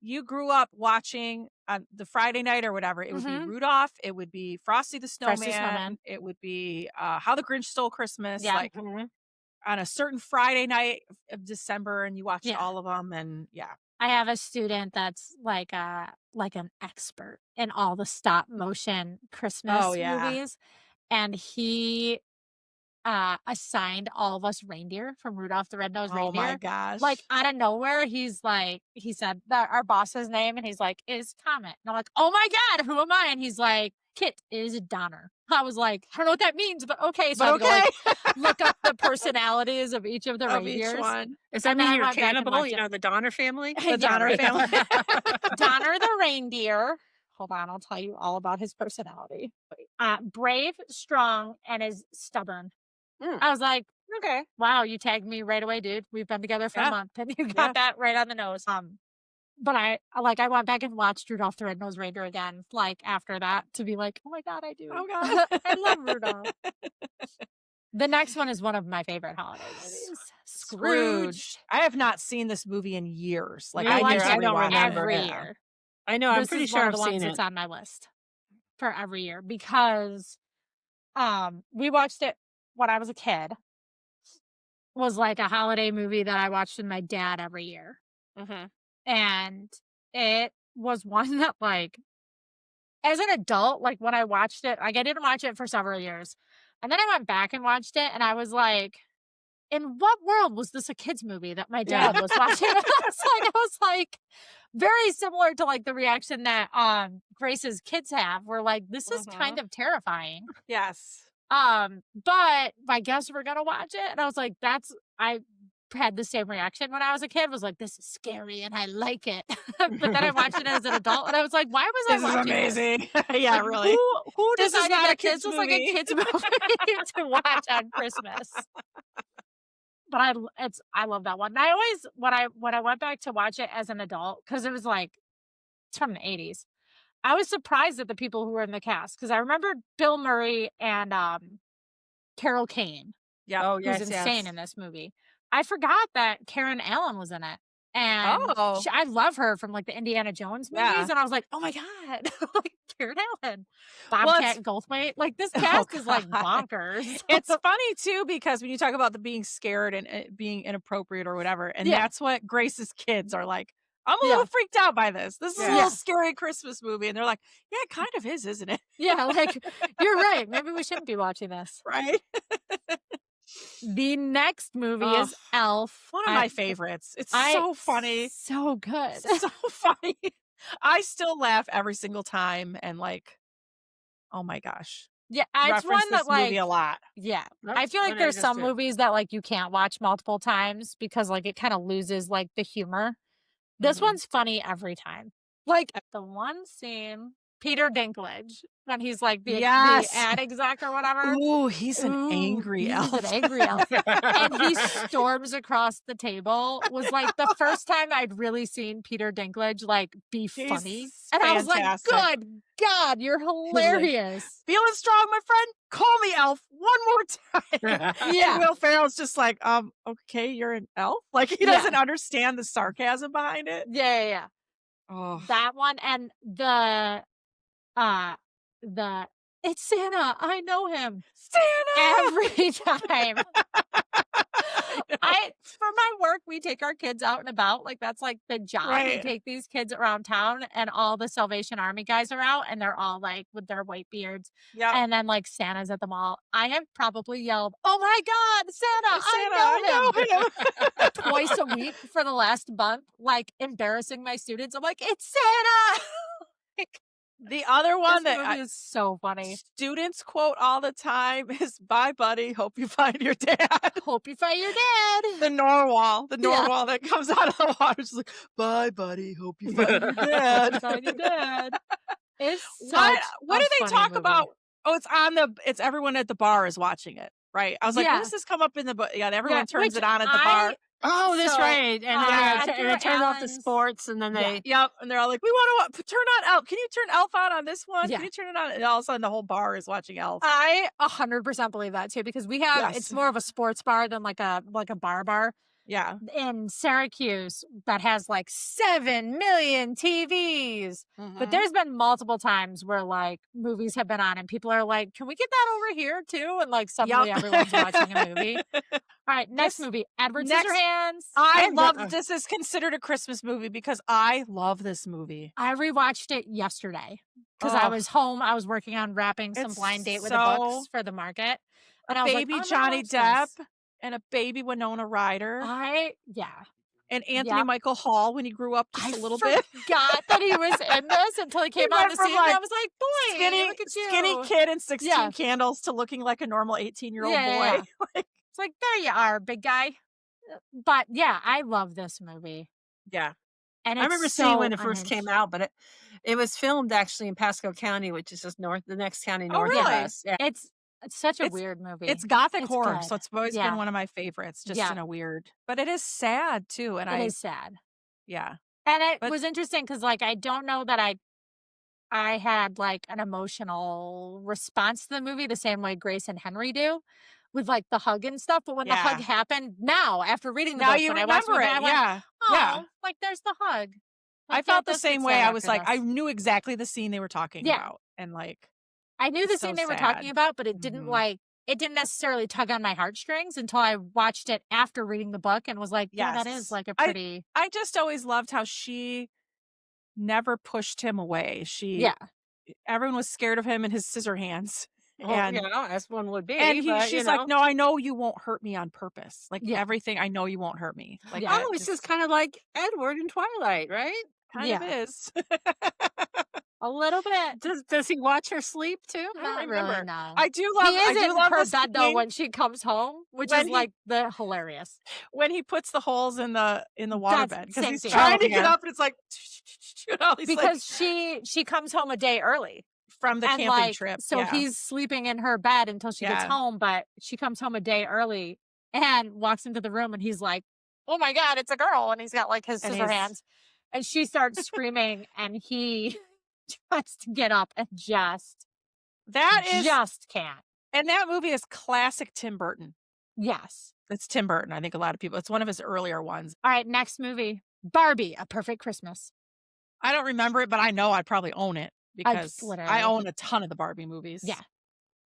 you grew up watching on the Friday night or whatever. It would be Mm-hmm. Rudolph. It would be Frosty the Frosty Snowman. Snowman. It would be How the Grinch Stole Christmas. Yeah. Like Mhm. on a certain Friday night of December, and you watched Yeah. all of them. And yeah, I have a student that's like an expert in all the stop motion oh Christmas yeah, movies. And he assigned all of us reindeer from Rudolph the Red-Nosed oh my Reindeer. Like gosh. out of nowhere, he said that our boss's name and he's like, is Comet. And I'm like, oh my God, who am I? And he's like, Kit is Donner. I was like, I don't know what that means, but okay. So I But had to go okay, like look up the personalities of each of the of each reindeers. one, Does that And then mean I you're went back and cannibal? watched You it. know, the Donner family? the Yeah, Donner right. family. Donner the reindeer. Hold on, I'll tell you all about his personality. Brave, strong, and is stubborn. Mm, I was like, okay. wow, you tagged me right away, dude. We've been together for a Yeah, month, and you yeah. got that right on the nose. But I went back and watched Rudolph the Red-Nosed Reindeer again, like after that, to be like, oh my God, I do. Oh god, I love Rudolph. The next one is one of my favorite holiday movies, Scrooge. Scrooge. I have not seen this movie in years. Like Me I I need watch neither. to I it don't rewatch remember every it. it. year. I know. I'm This pretty is one sure of I've the ones seen that's it. on my list. for every year because we watched it when I was a kid. Was like a holiday movie that I watched with my dad every year. And it was one that, like, as an adult, like, when I watched it, like, I didn't watch it for several years. And then I went back and watched it, and I was like, in what world was this a kid's movie that my dad was watching? I was like, very similar to, like, the reaction that Grace's kids have, where, like, this is kind of terrifying. Yes. But I guess we're gonna watch it. And I was like, I had the same reaction when I was a kid, was like, this is scary and I like it. But then I watched it as an adult and I was like, why was I watching this? Amazing. Yeah, Like, really. Who This is decided not a that kid's this was like a movie. kid's movie to watch on Christmas? But I love that one. And I always, when I went back to watch it as an adult, because it was like, it's from the 80s. I was surprised at the people who were in the cast because I remember Bill Murray and Carol Kane. Yeah. Oh, Who's insane in this movie. I forgot that Karen Allen was in it. And I love her from like the Indiana Jones movies. Yeah. And I was like, oh my God, like Karen Allen. Bobcat Goldthwait. Like this cast is like bonkers. It's funny too, because when you talk about the being scared and being inappropriate or whatever, and that's what Grace's kids are like. I'm a little freaked out by this. This is a little scary Christmas movie. And they're like, yeah, it kind of is, isn't it? Yeah, like, you're right. Maybe we shouldn't be watching this. Right? The next movie is Elf. One of my favorites. It's so funny. So good. So funny. I still laugh every single time. And like, oh my gosh. Yeah, it's one that like movie a lot. Yeah, I feel like there's some movies that like you can't watch multiple times because like it kind of loses like the humor. This one's funny every time. Like the one scene, Peter Dinklage, when he's like the ad exec or whatever. Ooh, he's an angry elf. He's an angry elf. And he storms across the table. Was like the first time I'd really seen Peter Dinklage like be funny. And I was like, good God, you're hilarious. Like, feeling strong, my friend? Call me elf one more time. And Will Ferrell's just like, okay, you're an elf? Like he doesn't understand the sarcasm behind it. Yeah. Oh. That one and the it's Santa. I know him. Santa every time. For my work, we take our kids out and about. Like that's like the job. We take these kids around town, and all the Salvation Army guys are out, and they're all like with their white beards. Yeah. And then like Santa's at the mall. I have probably yelled, "Oh my God, Santa! I know him!" Twice a week for the last month, like embarrassing my students. I'm like, "It's Santa!" Like, the other one that is so funny. Students quote all the time is "Bye, buddy. Hope you find your dad." Hope you find your dad. The narwhal that comes out of the water is like, "Bye, buddy. Hope you find your dad." Find your dad. It's what do they talk about? Oh, it's everyone at the bar is watching it, right? I was like, when does this come up in the book? Yeah, everyone turns it on at the bar. Oh, that's right. And they turn off the sports, and then they and they're all like, "We want to turn on Elf. Can you turn Elf on this one? Can you turn it on?" And all of a sudden, the whole bar is watching Elf. I 100% believe that too, because we have it's more of a sports bar than like a bar. Yeah, in Syracuse that has like 7 million TVs. But there's been multiple times where like movies have been on and people are like, "Can we get that over here too?" And like suddenly everyone's watching a movie. All right, next movie, Edward Scissorhands. I love this. Is considered a Christmas movie because I love this movie. I rewatched it yesterday because I was home. I was working on wrapping some Blind Date with the books for the market. And I was baby like, oh, Johnny Depp. And a baby Winona Ryder. And Anthony Michael Hall when he grew up just a little bit. I forgot that he was in this until he came on the scene. And I was like, boy, look at you. Skinny kid and 16 candles to looking like a normal 18-year-old boy. It's like, there you are, big guy. But yeah, I love this movie. Yeah. And I remember seeing when it first came out, but it was filmed actually in Pasco County, which is just the next county north of us. Yeah. It's such a weird movie. It's gothic horror, so it's always been one of my favorites, just in a weird. But it is sad too, and it is sad. Yeah, and it was interesting because, like, I don't know that I had like an emotional response to the movie the same way Grace and Henry do, with like the hug and stuff. But when the hug happened, now after reading the book, you when remember I went, like there's the hug. Like, I felt the same way. I was like, I knew exactly the scene they were talking about. and like I knew it's the so scene they were talking sad. about, but it didn't Mhm. it didn't necessarily tug on my heartstrings until I watched it after reading the book and was like, yeah, that is Yes. like a I pretty I just always loved how she never pushed him away. yeah. Everyone was scared of him and his scissor hands. Well, And as one would be, but she's like, "No, I know you won't hurt me on purpose. Like Yeah. everything, I know you won't hurt me." Like Yeah. that oh, it's just just kind of like Edward in Twilight, right? kind of Yeah. is. A little bit. Does he watch her sleep too? I don't Not really, remember. no. I do He love is in her the bed though scene when she comes home, which when is he like the hilarious. when he puts the holes in the That's waterbed because same he's thing. trying Oh, to get yeah. up and it's like, he's like Because she comes home a day early. from the And camping like, trip. so Yeah. he's sleeping in her bed until she gets Yeah. home, but she comes home a day early and walks into the room and he's like, oh my God, it's a girl. And he's got like his And scissor he's hands. And she starts screaming and he tries to get up and that is just can't. and that movie is classic Tim Burton. Yes. It's Tim Burton. I think a lot of people it's one of his earlier ones. All right, next movie. Barbie, A Perfect Christmas. I don't remember it, but I know I'd probably own it because I literally. own a ton of the Barbie movies. Yeah.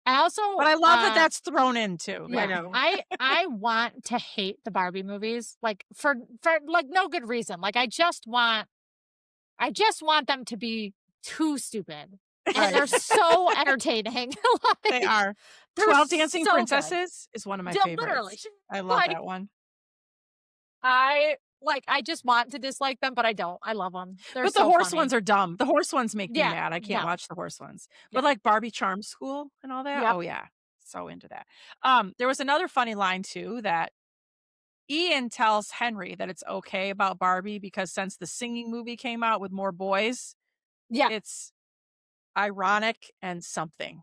I also But I love that that's thrown in too. yeah, I know. I want to hate the Barbie movies like for like no good reason. Like I just want them to be too stupid. And they're so entertaining. They are. they're 12 Dancing so good. Princesses is one of my Yeah, favorites. literally. I love Like, that one. I just want to dislike them, but I don't. I love them. They're But so the horse funny. ones are dumb. The horse ones make me Yeah, mad. I can't no. watch the horse ones. Yeah. But like Barbie Charm School and all that. Yep. Oh yeah. So into that. There was another funny line too that Ian tells Henry that it's okay about Barbie because since the singing movie came out with more boys, Yeah. it's ironic and something.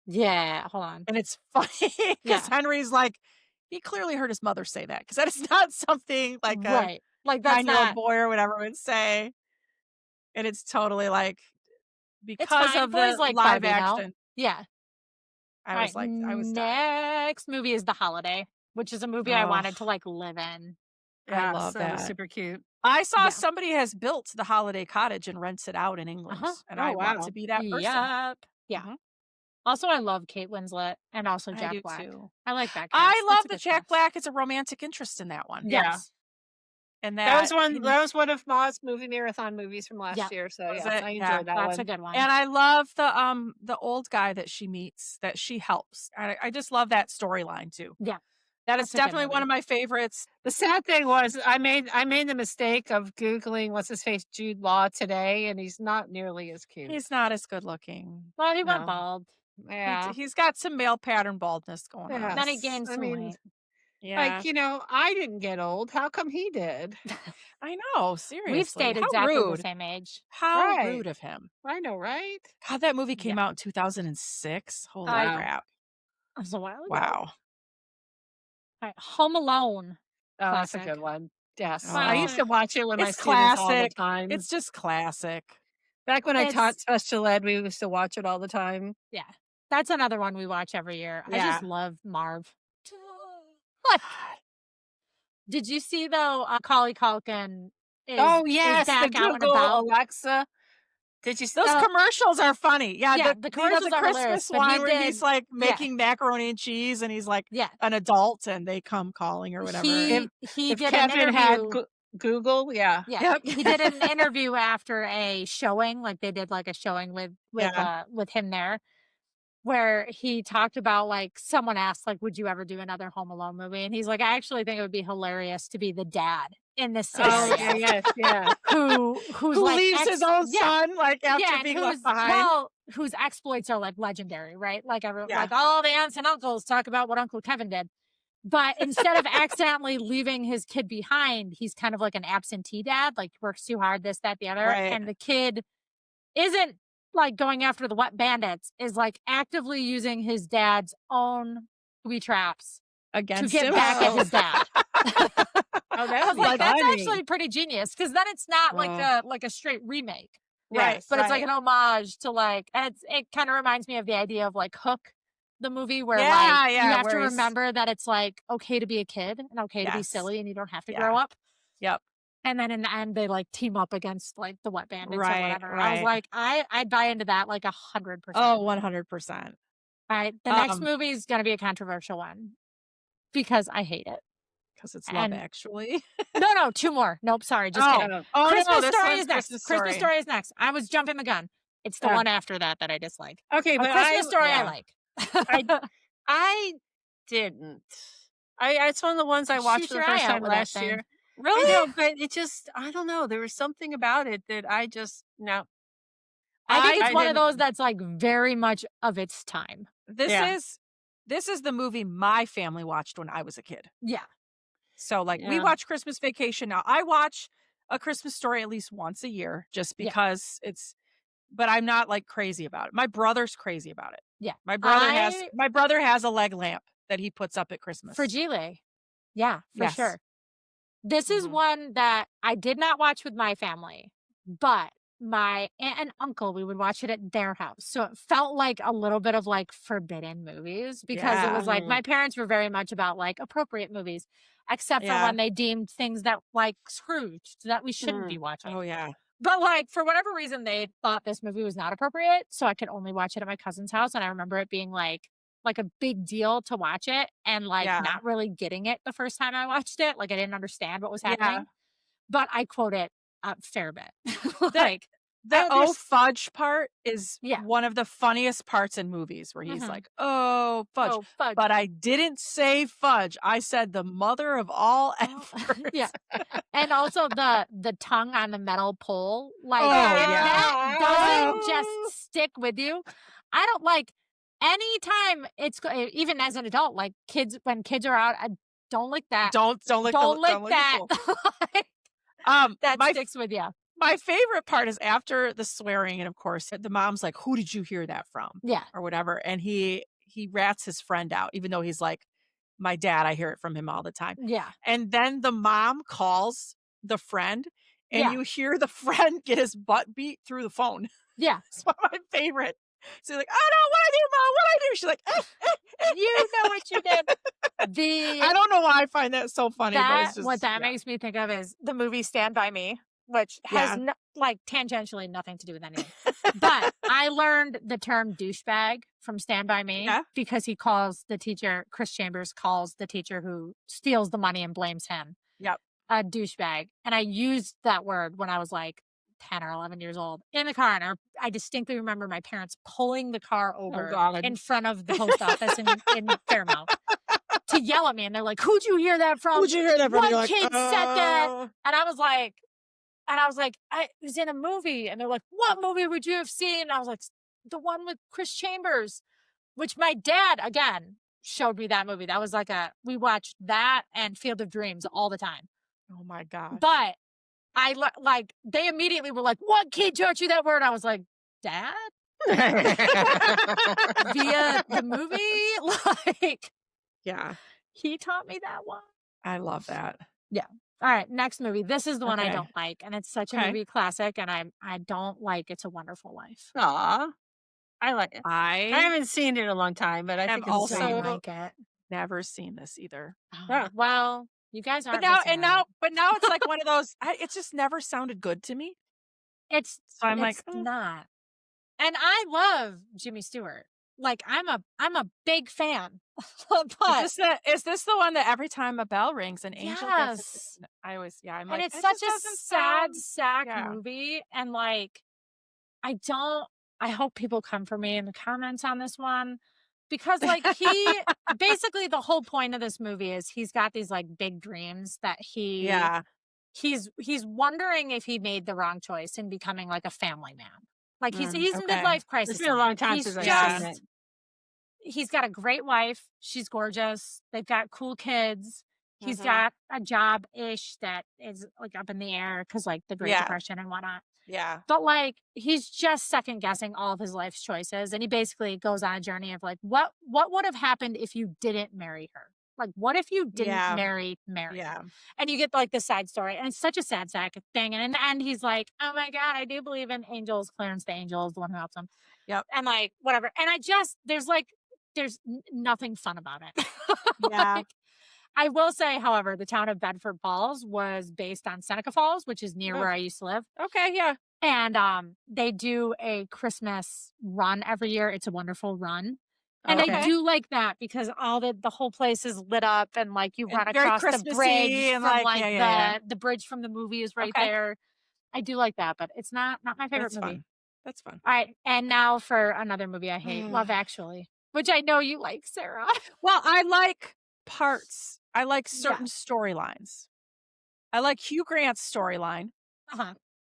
Yeah. Hold on. And it's funny because Yeah. Henry's like, he clearly heard his mother say that because that is not something like a Right. Like that's 9-year-old not boy or whatever would say. And it's totally like it's because fine. of Boys the like live Barbie now. action. Yeah. I was like, I was dying. Next movie is The Holiday, which is a movie I wanted to like live in. I love that was that. super cute. I saw Yeah. somebody has built the holiday cottage and rents it out in England. And Oh, I want wow. to be that person. Yep. Yeah. Mhm. Also, I love Kate Winslet and also I Jack do Black. too. I like that. I cast. love That's a that good Jack cast. Black is a romantic interest in that one. Yeah. Yes. And That was that one of Ma's movie marathon movies from last Yep. year. So Was yes, it? I Yeah. enjoyed that That's one. a good one. And I love the old guy that she meets, that she helps. I just love that storyline too. Yeah. That is That's a good definitely one movie. of my favorites. The sad thing was I made the mistake of Googling what's his face Jude Law today, and he's not nearly as cute. He's not as good looking. Well, he went No. bald. Yeah. He's got some male pattern baldness going on. Then he Yes. gained I some mean, weight. Yeah. like, I didn't get old. How come he did? I know, seriously. We've stayed How exactly rude. the same age. How Right. rude of him. I know, right? God, that movie came Yeah. out in 2006. Holy Wow. crap. That was a while ago. Wow. All right. Home Alone. Oh, that's a Classic. good one. Yes. Oh. I used to watch it with my It's students all the classic. time. It's just classic. Back when I taught It's- special ed, we used to watch it all the time. Yeah. That's another one we watch every year. I just Yeah. love Marv. Like, did you see though Macaulay Culkin is, Oh is yes, the back out and Google about? Alexa. Did you see Those commercials are funny. Yeah, Yeah, the the commercials the are Christmas hilarious, but he one where he's did- like yeah. making macaroni and cheese and he's like Yeah. an adult and they come calling or whatever. He if did an Kevin had interview. Google? Yeah. Yeah, Yep. he did an interview after a showing, like they did like a showing with him there, where he talked about like someone asked like, "Would you ever do another Home Alone movie?" And he's like, "I actually think it would be hilarious to be the dad in this Oh scenario yeah, yes, yeah. who's Who like leaves his own son like after and being whose left behind. well, whose exploits are like legendary, right? Like Yeah. like all the aunts and uncles talk about what Uncle Kevin did. But instead of accidentally leaving his kid behind, he's kind of like an absentee dad, like works too hard, this, that, the other. Right. And the kid isn't like going after the wet bandits, is like actively using his dad's own booby traps Against to get him. back at his dad. Oh, I that was was like, that's funny. actually pretty genius because then it's not like a straight remake. Right, Yes, But it's like right. an homage to like, and it kind of reminds me of the idea of like Hook, the movie where Yeah, like yeah, you have to where he's- remember that it's like okay to be a kid and okay to be Yes. silly and you don't have to Yeah. grow up. Yep. And then in the end, they like team up against like the wet bandits or Right, whatever. I was right. like, I'd buy into that like 100%. Oh, 100%. All right. The next Um, movie is going to be a controversial one because I hate it. 'Cause it's Love And Actually. no, two more. Nope. Sorry. Just Oh. kidding. Oh, no, Christmas this Story one's is next. Christmas Christmas Story. Story is next. I was jumping the gun. It's the Uh, one after that that I dislike. okay, A but Christmas Story I Yeah. like. I I didn't. It's one of the ones I watched Shoot for the your eye first out time with that last thing. year. I Really? know, but it just I don't know. There was something about it that I just no. I think it's I one of didn't. those that's like very much of its time. This Yeah, is this is the movie my family watched when I was a kid. Yeah. So, like, we yeah. watch Christmas Vacation now. I watch A Christmas Story at least once a year just Yeah. because it's but I'm not, like, crazy about it. My brother's crazy about it. Yeah. My brother has a leg lamp that he puts up at Christmas. Fragile. Yeah, for Yes. sure. This is Mhm. one that I did not watch with my family, but my aunt and uncle, we would watch it at their house. So it felt like a little bit of like forbidden movies because it Yeah. was like Mhm. my parents were very much about like appropriate movies, except for Yeah. when they deemed things that like Scrooge that we shouldn't be Mm. watching. Oh, yeah. But like for whatever reason, they thought this movie was not appropriate, so I could only watch it at my cousin's house. And I remember it being like a big deal to watch it and like Yeah. not really getting it the first time I watched it. Like I didn't understand what was Yeah. happening, but I quote it a fair bit. The Like, the "Oh, There's fudge" part is yeah. one of the funniest parts in movies where he's Hmm. like, "Oh, fudge." Oh, fudge. But I didn't say fudge. I said the mother of all Oh, F yeah. words. And also the tongue on the metal pole. Like Oh, if yeah. that doesn't just Oh. stick with you, I don't like anytime even as an adult, like when kids are out, I don't lick that. Don't lick the Don't lick don't lick the that. pole. Like, that My sticks with you. my favorite part is after the swearing, and of course, the mom's like, "Who did you hear that from?" Yeah. Or whatever, and he rats his friend out, even though he's like, "My dad, I hear it from him all the time." Yeah. And then the mom calls the friend, and Yeah. you hear the friend get his butt beat through the phone. Yeah. It's one of my favorite. So you're like, "I know what I do, mom, what I do?" She's like, You know what you did. The I don't know why I find that so funny, but it's what just that yeah. makes me think of is the movie Stand By Me, which has Yeah. like tangentially nothing to do with anything. But I learned the term douchebag from Stand By Me Yeah. because Chris Chambers calls the teacher who steals the money and blames him Yep. a douchebag. And I used that word when I was like 10 or 11 years old in the car. And I distinctly remember my parents pulling the car over God. in front of the post office in Fairmount to yell at me. And they're like, "Who'd you hear that from?" Who'd you hear that from? One You're like, kid said that. And I was like, it was in a movie. And they're like, "What movie would you have seen?" And I was like, "The one with Chris Chambers," which my dad, again, showed me that movie. That was we watched that and Field of Dreams all the time. Oh my gosh. But they immediately were like, "What kid taught you that word?" I was like, "Dad?" Via the movie? Like, Yeah. he taught me that one. I love that. Yeah. All right, next movie. This is the one I Okay. don't like, and it's such a Okay. movie classic, and I don't like It's a Wonderful Life. Aw. I like it. I I haven't seen it in a long time, but I have think it's also Don't sweet. like it. never seen this either. Oh, Yeah. well, you guys But aren't now missing and out. now it's like one of those it's just never sounded good to me. It's So I'm like, not. And I love Jimmy Stewart. Like I'm a big fan. But is this the one that every time a bell rings, an angel gets yes. I always I'm And like, it's "It such just a doesn't sad sound." sack Yeah. movie, and like I hope people come for me in the comments on this one because like basically the whole point of this movie is he's got these like big dreams that Yeah. he's wondering if he made the wrong choice in becoming like a family man. Like he's in Okay. midlife crisis. It's been a long time He's since I've Yeah. seen it. he's got a great wife. She's gorgeous. They've got cool kids. He's Mhm. got a job-ish that is like up in the air because like the Great Yeah. Depression and whatnot. Yeah. But like he's just second guessing all of his life's choices. And he basically goes on a journey of like, what would have happened if you didn't marry her? Like, what if you didn't Yeah. marry Mary? Yeah. And you get like the side story. And it's such a sad sack thing. And in the end, he's like, "Oh my God, I do believe in angels. Clarence the angel is the one who helps him." Yep. And like, whatever. And there's nothing fun about it. Yeah. Like, I will say, however, the town of Bedford Falls was based on Seneca Falls, which is near Oh, where I used to live. okay, yeah. And, they do a Christmas run every year. It's a wonderful run. And I Okay. Okay. do like that because all the whole place is lit up and, like, you And run very across the Christmassy bridge and from, like like, yeah, yeah, yeah. the bridge from the movie is right Okay. there. I do like that, but it's not my favorite That's movie. fun. That's fun. Alright, and now for another movie I hate, Love Actually, which I know you like, Sarah. Well, I like parts. I like certain Yes. storylines. I like Hugh Grant's storyline. Uh-huh.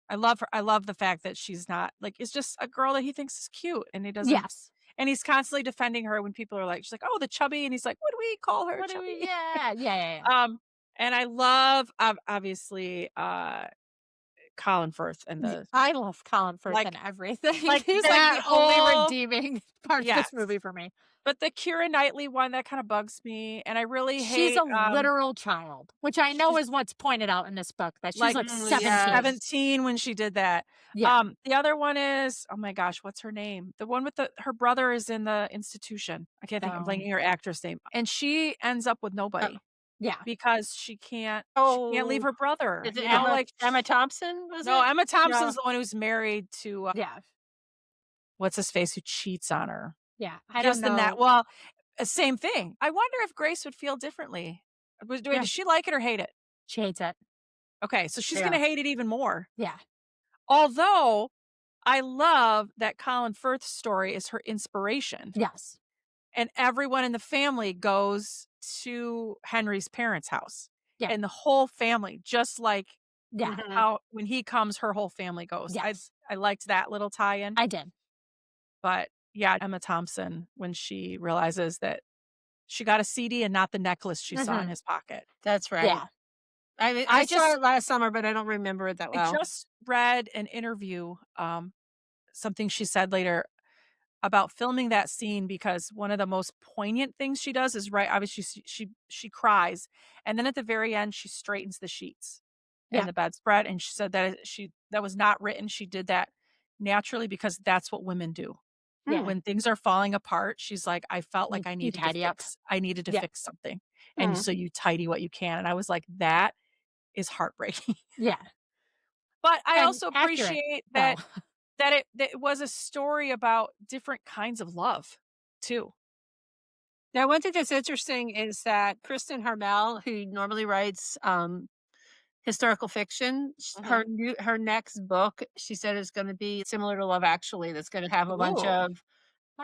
I love her. I love the fact that she's not like it's just a girl that he thinks is cute and he doesn't Yes. and he's constantly defending her when people are like she's like, "Oh, the chubby." And he's like, "What do we call her? What do we Chubby?" yeah, yeah, yeah, yeah. Um and I love obviously Colin Firth and Y the I love Colin Firth like and everything. like He's like that the only whole redeeming part of this yes. movie for me. But the Keira Knightley one that kind of bugs me and I really She's a hate literal child, which I know she's is what's pointed out in this book, that she's like like Yes. 17. 17 when she did that. Yeah. The other one is oh my gosh, what's her name? The one with the her brother is in the institution. I can't think I'm Um, blanking her actress name. And she ends up with Uh, nobody yeah. because she can't leave oh, her brother, is it you know, Yeah. Emma like Emma Thompson, was no, it? Emma No. Thompson's the one who's married to Yeah. what's his face who cheats on her. Yeah. I don't Gives them that know. well, same thing. I wonder if Grace would feel differently. Yeah. Does she like it or hate it? She hates it. Okay, so she's Yeah. gonna hate it even more. Yeah. Although I love that Colin Firth's story is her inspiration, Yes. and everyone in the family goes to Henry's parents' house, Yeah. and the whole family, just like Yeah. Mhm. how when he comes, her whole family goes. Yes. I liked that little tie-in, I did. but yeah, Emma Thompson when she realizes that she got a CD and not the necklace she saw in Mhm. his pocket. That's right. Yeah. I mean, I I saw just it last summer, but I don't remember it that I well. just read an interview, something she said later about filming that scene because one of the most poignant things she does is right obviously she cries, and then at the very end, she straightens the sheets and Yeah. the bedspread, and she said that that was not written, she did that naturally because that's what women do. Yeah. Hmm. When things are falling apart, she's like, "I felt like You tidy up. I needed to Yeah. fix something." And Hmm. so you tidy what you can, and I was like, "That is heartbreaking." Yeah. But I And also accurate, appreciate though. that it was a story about different kinds of love too. Now, one thing that's interesting is that Kristen Harmel, who normally writes historical fiction, Mhm. her next book, she said, is going to be similar to Love Actually. That's going to have a bunch Ooh, of.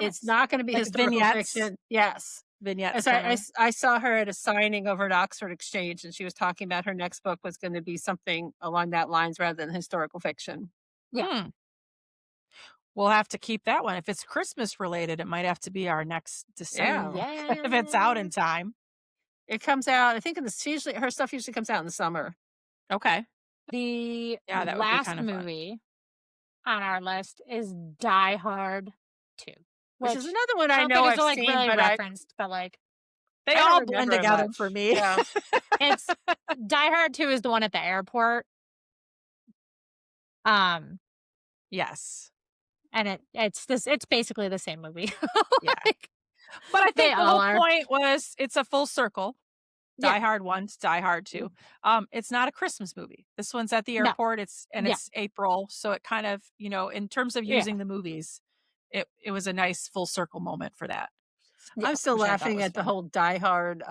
It's Nice. not going to be like historical fiction. Yes. vignettes As I, I kinda. s- I saw her at a signing over at Oxford Exchange, and she was talking about her next book was going to be something along that lines rather than historical fiction. Yeah. Hmm, we'll have to keep that one. If it's Christmas related, it might have to be our next Yeah. December if it's out Yeah. in time. It comes out, I think, in the usually her stuff usually comes out in the summer. Okay. The Yeah, that would be last kind of fun. movie on our list is Die Hard 2, Which is which another one I I don't know think is, I've like, seen, really but I referenced, but, like, They I don't all blend remember it together for much. me. Yeah. it's Die Hard 2 is the one at the airport, um, Yes. and it's basically the same movie. Yeah. Like, But I they think the all whole are. point was it's a full circle. Yeah. Die Hard 1 to Die Hard 2. It's not a Christmas movie. This one's at the No. airport, Yeah. it's April, so it kind of, in terms of Yeah. using the movies, it was a nice full circle moment for that, Yeah. I'm still which I thought laughing was at the fun. whole Die Hard,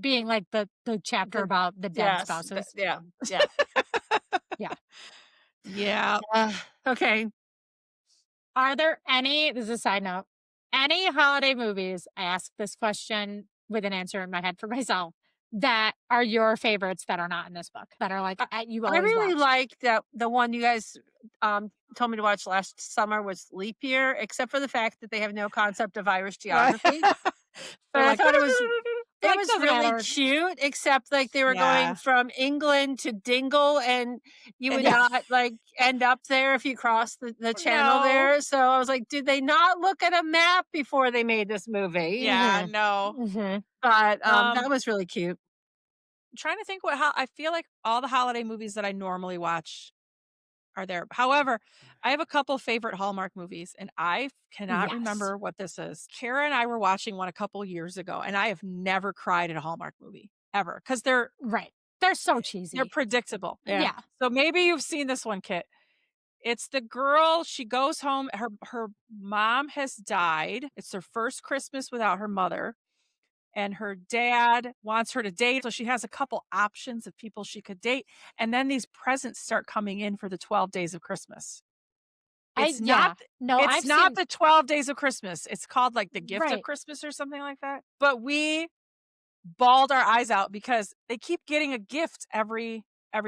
Being, like, the chapter the about the dead yes, spouses. yeah, yeah. Yeah. Yeah. Okay. Are there any this is a side note, any holiday movies, I ask this question with an answer in my head for myself, that are your favorites that are not in this book, that are, like, I you I always really watch? like that the one you guys, told me to watch last summer was Leap Year, except for the fact that they have no concept of Irish Right. geography. But They're I like, thought it Like, was doesn't really matter. cute, except, like, they were going yeah. from England to Dingle, and you And would Yeah. not, like, end up there if you crossed the channel no. there, so I was like, "Did they not look at a map before they made this movie?" Yeah, Mhm. no. Mhm. But, that Um, was really cute. trying to think what how I feel like all the holiday movies that I normally watch are there. However, I have a couple favorite Hallmark movies, and I cannot Yes. remember what this is. Kara and I were watching one a couple years ago, and I have never cried at a Hallmark movie ever because Right. They're so they're cheesy. predictable. Yeah. Yeah. So maybe you've seen this one, Kit. It's the girl, she goes home, her mom has died. It's her first Christmas without her mother, and her dad wants her to date, so she has a couple options of people she could date, and then these presents start coming in for the 12 days of Christmas. It's not Yeah. No, it's I've not seen the 12 days of Christmas. It's called, like, the gift of right. Christmas or something like that, but we bawled our eyes out because they keep getting a gift every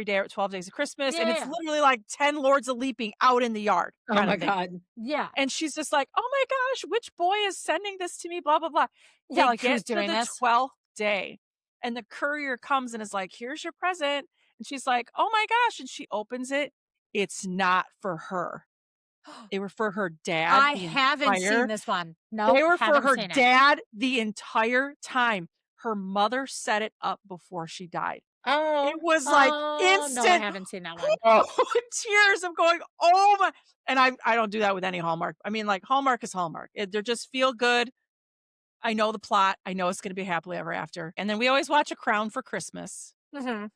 day at 12 days of Christmas, and it's Yeah. literally like 10 Lords of Leaping out in the yard Oh kinda my thing. God. Yeah. And she's just like, "Oh my gosh, which boy is sending this to me, blah, blah, blah." Yeah, They like who's get to doing the this? 12th day, and the courier comes and is like, "Here's your present." And she's like, "Oh my gosh." And she opens it. It's not for her. They were for her dad I haven't seen this one. they Nope, were for haven't her seen it. dad the entire time. Her mother set it up before she died. Oh. It was like Oh, no, I instant haven't seen that one. tears of going, "Oh my." And I don't do that with any Hallmark. I mean, like, Hallmark is Hallmark. They're just feel good. I know the plot. I know it's gonna be happily ever after. And then we always watch A Crown for Christmas, Mhm.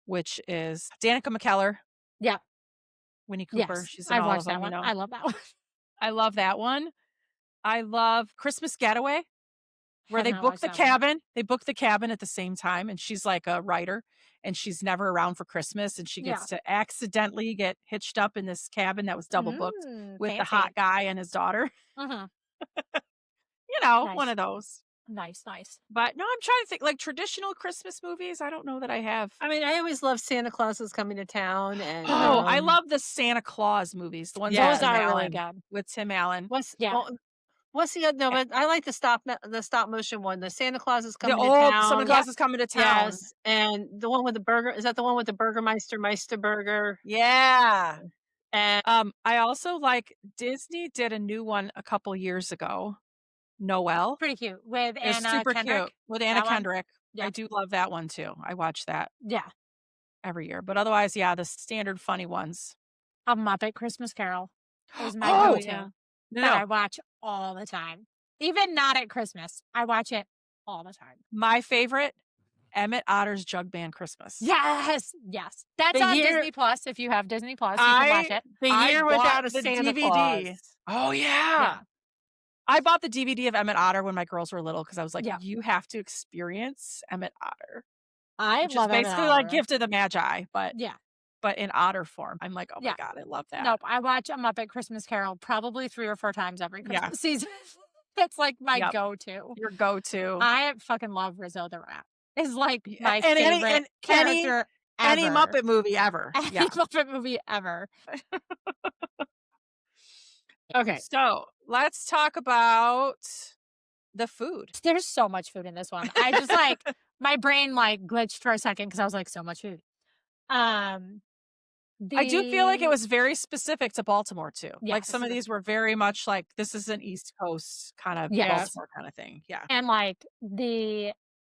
which is Danica McKellar, Yeah. Winnie Cooper. Yes. She's in I've all of watched them, that you one. know? I love that one. I love that one. I love Christmas Getaway, where Have they not book watched the that one. cabin. They book the cabin at the same time, and she's like a writer, and she's never around for Christmas, and she Yeah. gets to accidentally get hitched up in this cabin that was double booked with the hot Fancy. guy and his daughter. Mhm. One Nice. of those. Nice, nice. But no, I'm trying to think, like, traditional Christmas movies, I don't know that I have. I mean, I always love Santa Claus is Coming to town, and Oh, I love the Santa Claus movies, the ones with Those yes. Tim are really Allen. good. With Tim Allen. What's Yeah. well, what's the other? No, Eh, but I like the stop motion one. The Santa Claus is the Coming to old Santa town. Yep. Claus is Coming to Town. Yes, and the one with the burger, is that the one with the Burgermeister Meisterburger? Yeah. And I also like Disney did a new one a couple years ago, Noelle. Pretty cute. With It's Anna super cute Kendrick. with Anna That one? Kendrick. I Yep. do love that one too. I watch that Yeah. every year. But otherwise, yeah, the standard funny ones. A Muppet Christmas Carol is my oh Oh, yeah, go-to no, that no. I watch all the time. Even not at Christmas. I watch it all the time. My favorite, Emmett Otter's Jug Band Christmas. Yes. Yes. That's the on year Disney Plus. If you have Disney Plus, you can watch it. the I year bought without a the Santa DVD. Claus. Oh, yeah. Yeah. I bought the DVD of Emmett Otter when my girls were little because I was like, Yeah. "You have to experience Emmett Otter," I which is love Emmett basically like Otter. Gift of the Magi, but Yeah. in otter form. I'm like, "Oh my Yeah. god, I love that." Nope. I watch a Muppet Christmas Carol probably 3 or 4 times every Yeah. Christmas season. That's like my Yep. go-to. Your go-to. I fucking love Rizzo the Rat. Is like Yeah, my and favorite character any ever. Muppet movie ever. Any Yeah. Muppet movie ever. Okay, So, let's talk about the food. There's so much food in this one. I just like my brain like glitched for a second because I was like, so much food. I do feel like it The was very specific to Baltimore too. Like, yes. some of these were very much like, this is an East Coast kind of Yes. Baltimore kinda thing. Yeah. And like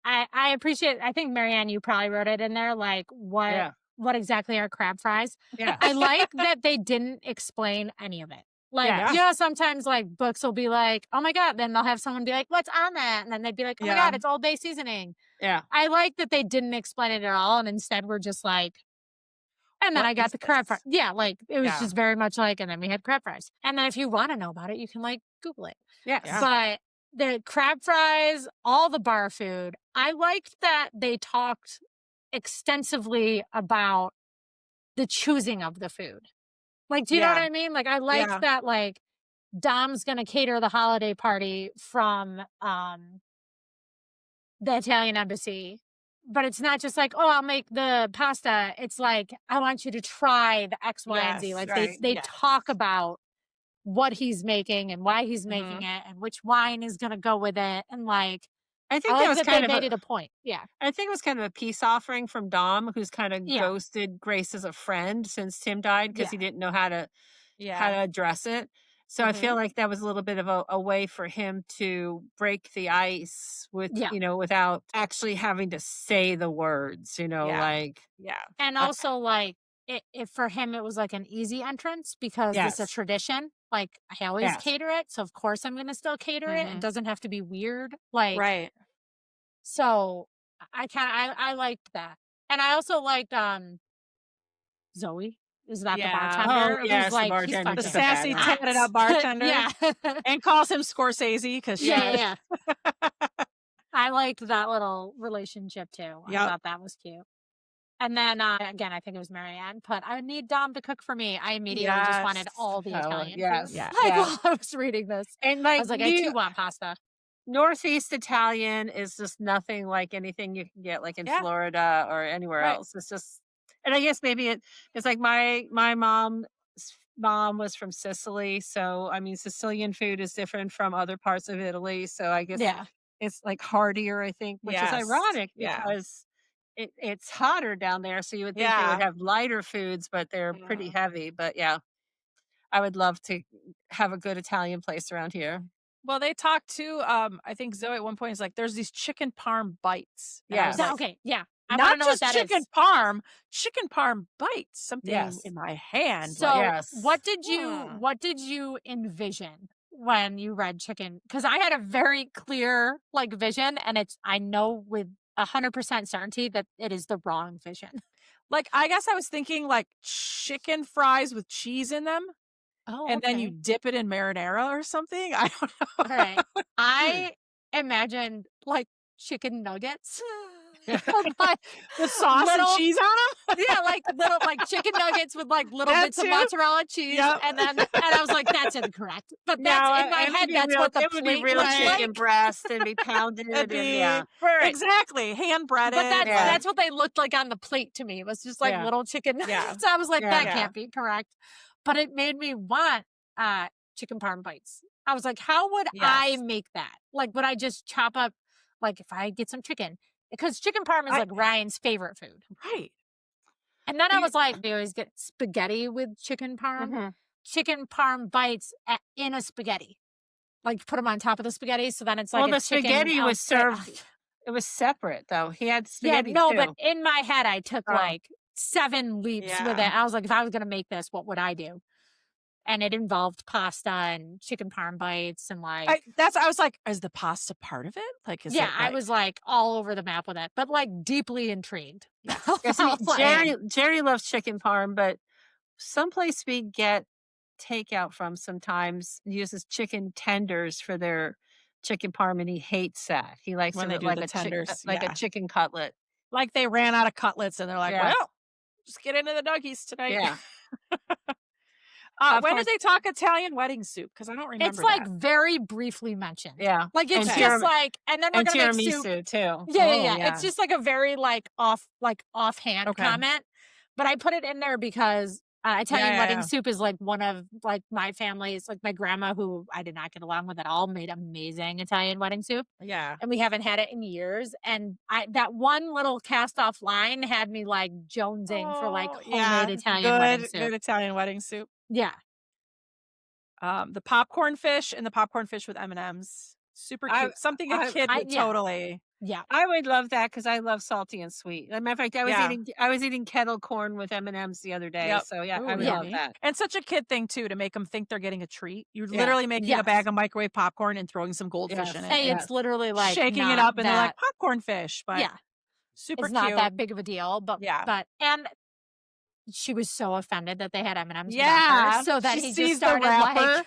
I appreciate I think Marianne, you probably wrote it in there, like yeah, what exactly are crab fries. yeah, I like that they didn't explain any of it. Like, Yeah. you know, sometimes like books will be like, oh my God, then they'll have someone be like, what's on that? And then they'd be like, oh my Yeah. God, it's Old Bay seasoning. yeah. I like that they didn't explain it at all. And instead we're just like, and then What I got is the crab this? fries. Yeah, like it was Yeah. just very much like, and then we had crab fries. And then if you want to know about it, you can like Google it. Yes. Yeah. But the crab fries, all the bar food, I liked that they talked extensively about the choosing of the food. Like, do you know what Yeah. I mean? Like, I liked Yeah. that, like, Dom's gonna cater the holiday party from the Italian embassy. But it's not just like, oh, I'll make the pasta. It's like, I want you to try the X, Y, and Z. Yes, Like right. they Yes. talk about what he's making and why he's making Mhm. it and which wine is gonna go with it. And like I think I that like was that kind they of made a. it a point. Yeah. I think it was kind of a peace offering from Dom, who's kind of Yeah. ghosted Grace as a friend since Tim died because Yeah. he didn't know how to Yeah. address it. So I feel Mhm. like that was a little bit of a way for him to break the ice with, Yeah. without actually having to say the words, Yeah. like Yeah. And uh, also like it for him, it was like an easy entrance because it's a Yes. tradition. Like I always Yes. cater it, so of course I'm gonna still cater it. It doesn't have to be weird. Like Right. so, I liked that, and I also liked Zoe. Is that the Yeah. Oh, bartender who's yes, the like he's bartender, The fucking just a sassy, badass. tatted hot. up bartender. Yeah, And calls him Scorsese because she yeah, would. yeah. I liked that little relationship too. I Yep. thought that was cute. And then again, I think it was Marianne, but I need Dom to cook for me. I immediately just wanted Yes. all the Oh, Italian yes. food. Yeah. Like Yeah. while I was reading this, And I like was like, I too want pasta. Northeast Italian is just nothing like anything you can get like in Yeah. Florida or anywhere Right. else. It's just, and I guess maybe it's like my mom's mom was from Sicily, so I mean Sicilian food is different from other parts of Italy. So I guess Yeah. it's like heartier, I think, which is Yes. ironic Yeah. because it's hotter down there. So you would think they Yeah. would have lighter foods, but they're pretty heavy. But yeah, I would love to have a good Italian place around here. Well, they talked to, I think Zoe at one point is like, there's these chicken parm bites. And I was Yes. like, Okay, yeah. I want to not know what just that chicken is. parm bites, something Yes. in my hand. So, like, Yes. what did you envision when you read chicken? Because I had a very clear like vision, and I know with 100% certainty that it is the wrong vision. like, I guess I was thinking like chicken fries with cheese in them. Oh, And then you dip it in marinara or something. I don't know. All right. I imagined like chicken nuggets. Like, With sauce and cheese on them. yeah, like little like chicken nuggets with like little That bits of too. mozzarella cheese, Yep. and I was like, that's incorrect. But that's in my it would head. be That's real, what the it would be plate real looks chicken like. breast and be pounded It'd and be yeah. exactly hand breaded. But that's Yeah. that's what they looked like on the plate to me. It was just like Yeah. little chicken Yeah. nuggets. I was like, Yeah. that Yeah. can't be correct. But it made me want chicken parm bites. I was like, how would I Yes. make that? Like, would I just chop up, like, if I get some chicken? Because chicken parm is like Ryan's favorite food. Right. And then I was like, they always get spaghetti with chicken parm. Mhm. Chicken parm bites in a spaghetti. Like, put them on top of the spaghetti. So then it's like Well, a the chicken spaghetti was Alfredo. served. It was separate though. He had Yeah, spaghetti no, too. but in my head, I took Oh. like 7 leaps with it. Yeah. I was like, if I was going to make this, what would I do? And it involved pasta and chicken parm bites and like, I was like, is the pasta part of it? Like, is yeah, it I like, was like all over the map with it, but like deeply intrigued. Yeah. Yeah, see, I was like, Jerry loves chicken parm, but someplace we get takeout from sometimes uses chicken tenders for their chicken parm, and he hates that. He likes When it they with do like the a tenders, like yeah. a chicken cutlet. like they ran out of cutlets and they're like, Yeah. well, just get into the nuggies tonight. Yeah. When course. did they talk Italian wedding soup? Because I don't remember. it's like that. very briefly mentioned. Yeah. Like it's And just like, and then we're And gonna make soup. tiramisu too. Yeah. yeah. It's just like a very offhand Okay. comment, but I put it in there because Italian Yeah, wedding yeah. soup is like one of like my family's, like my grandma, who I did not get along with at all, made amazing Italian wedding soup, Yeah. and we haven't had it in years. And that one little cast off line had me like jonesing for like homemade Italian wedding soup. Good Italian wedding soup. Yeah, The popcorn fish and the popcorn fish with M&Ms. Super cute. Something a kid would yeah. totally. yeah. I would love that because I love salty and sweet. As a matter of fact, Yeah. I was eating kettle corn with M&Ms the other day. Yep. So yeah, Ooh, I would yeah. love that. And such a kid thing too, to make them think they're getting a treat. You're Yeah. literally making Yes. a bag of microwave popcorn and throwing some goldfish Yes. in it. Hey, and it's literally like shaking it not up and they're like that- popcorn fish, but yeah, super it's cute. not that big of a deal. But Yeah. and she was so offended that they had M&Ms. Yeah. so that she he sees just started the wrapper. like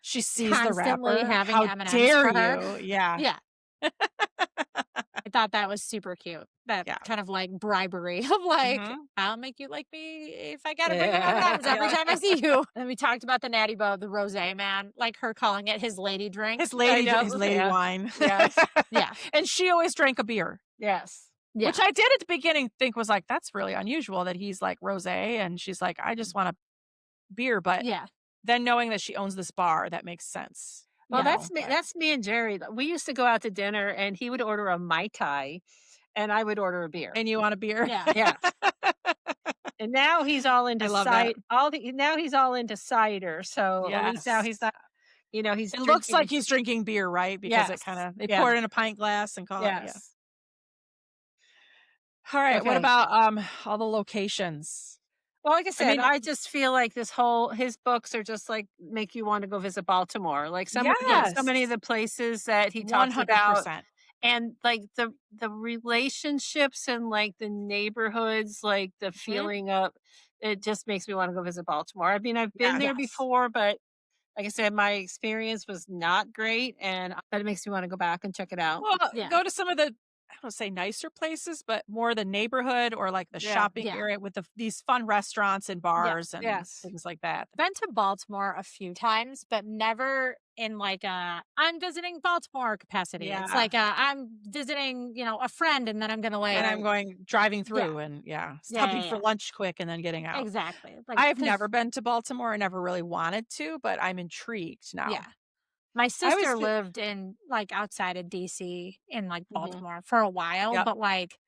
She sees the constantly wrapper. having How M&Ms dare for her. you? Yeah. Yeah. I thought that was super cute. That Yeah. kind of like bribery of like, Mhm. I'll make you like me if I gotta bring you M&Ms every time I see you. And we talked about the Natty Boh, the rosé man, like her calling it his lady drink. His lady know. Yeah. wine. Yes. Yeah. And she always drank a beer. Yes. Yeah. Which I did at the beginning think was like, that's really unusual that he's like rosé and she's like, I just want a beer. But yeah. then knowing that she owns this bar, that makes sense. Well, you know, that's me. but- That's me and Jerry. We used to go out to dinner, and he would order a Mai Tai, and I would order a beer. And you want a beer? Yeah. Yeah. And now he's all into I love that. now he's all into cider. So at least now Yes. he's not. He's. It looks drinking- like he's drinking beer, right? Because it Yes. kind of, they Yeah. pour it in a pint glass and call it. Yeah. Yes. All right. What Okay. about all the locations? Well, like I I said, mean, I just feel like his books are just like make you want to go visit Baltimore. Like so yes, many of the places that he talks about 100%. and like the relationships and like the neighborhoods, like the Mhm. feeling of it just makes me want to go visit Baltimore. I mean, I've been Yeah. there Yes. before, but like I said, my experience was not great, and but it makes me want to go back and check it out. Well, Yeah. go to some of the, I don't say nicer places, but more the neighborhood or like the Yeah. shopping Yeah. area with these fun restaurants and Yeah. bars and Yes. things like that. Been to Baltimore a few times, but never in like a I'm visiting Baltimore capacity. It's Yeah. like I'm visiting, a friend and then I'm gonna And like I'm Right. going driving yeah. through and yeah, Yeah, stopping yeah, for yeah. lunch quick and then getting out. Exactly. Like I've cuz never been to Baltimore. I never really wanted to, but I'm intrigued now. yeah. My I was sister th- lived in like outside of DC in like Hmm. Baltimore for a while, Yep. but like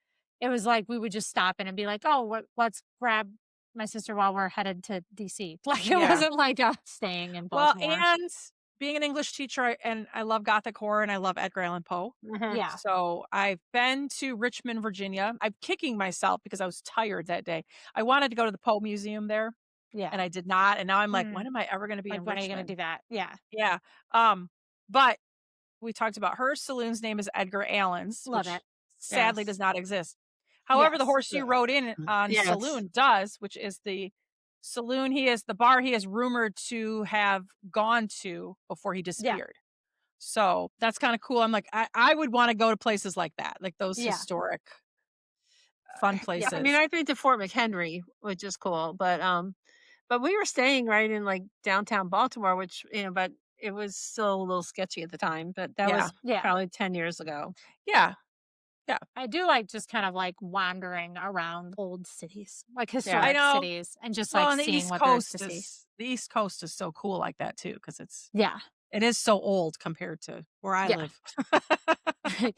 it was like we would just stop in and be like, "Oh, let's grab my sister while we're headed to DC." Like it Yeah. wasn't like staying in Well, Baltimore. and being an English teacher and I love Gothic horror and I love Edgar Allan Poe. Hmm. Yeah. So I've been to Richmond, Virginia. I'm kicking myself because I was tired that day. I wanted to go to the Poe Museum there Yeah. and I did not. And now I'm like, when Mm. am I ever going to be Like in when are you going to Richmond? do that? Yeah. Yeah. Um, but we talked about her saloon's name is Edgar Allan's, Love which it. sadly does Yes. not exist. However, the Yes. horse you rode in on Yes. Saloon does, which is the bar he is rumored to have gone to before he Yeah. disappeared. So that's kind of cool. I'm like, I would want to go to places like that, like those Yeah. historic, fun Yeah. I mean, places. I've been to Fort McHenry, which is cool, but we were staying right in like downtown Baltimore, which but it was still a little sketchy at the time. But that Yeah. was Yeah. probably 10 years ago. Yeah. Yeah. I do like just kind of like wandering around old cities, like Yeah. I historic know. cities, and just Well, like and seeing what there is to see. The East Coast is so cool like that too, because Yeah. it is so old compared to where I Yeah. live.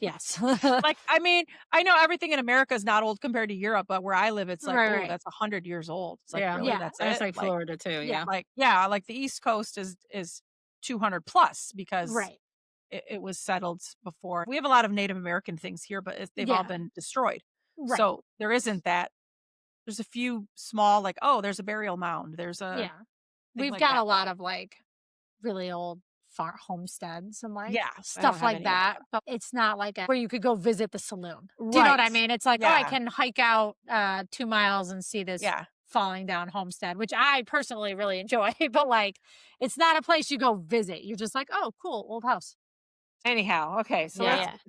Yes. Like, I mean, I know everything in America is not old compared to Europe, but where I live, it's like, Right, oh, right. that's 100 years old. It's like, Yeah. really? Yeah. That's That's it? like Florida too. Yeah. Yeah. Yeah, like the East Coast is 200 plus because Right. it was settled before. We have a lot of Native American things here, but they've all Yeah. been destroyed. Right. So there isn't that. There's a few small, like, oh, there's a burial mound. There's a Yeah. thing We've like got a that. But lot of like really old farm homesteads and like yeah, I don't stuff have like any of that, that. but it's not like where you could go visit the saloon. Do you know what I Right. mean? It's like, oh, I Yeah. can hike out 2 miles and see this Yeah. falling down homestead, which I personally really enjoy, but like it's not a place you go visit. You're just like, oh, cool, old house. Anyhow, okay. So Yeah, let's.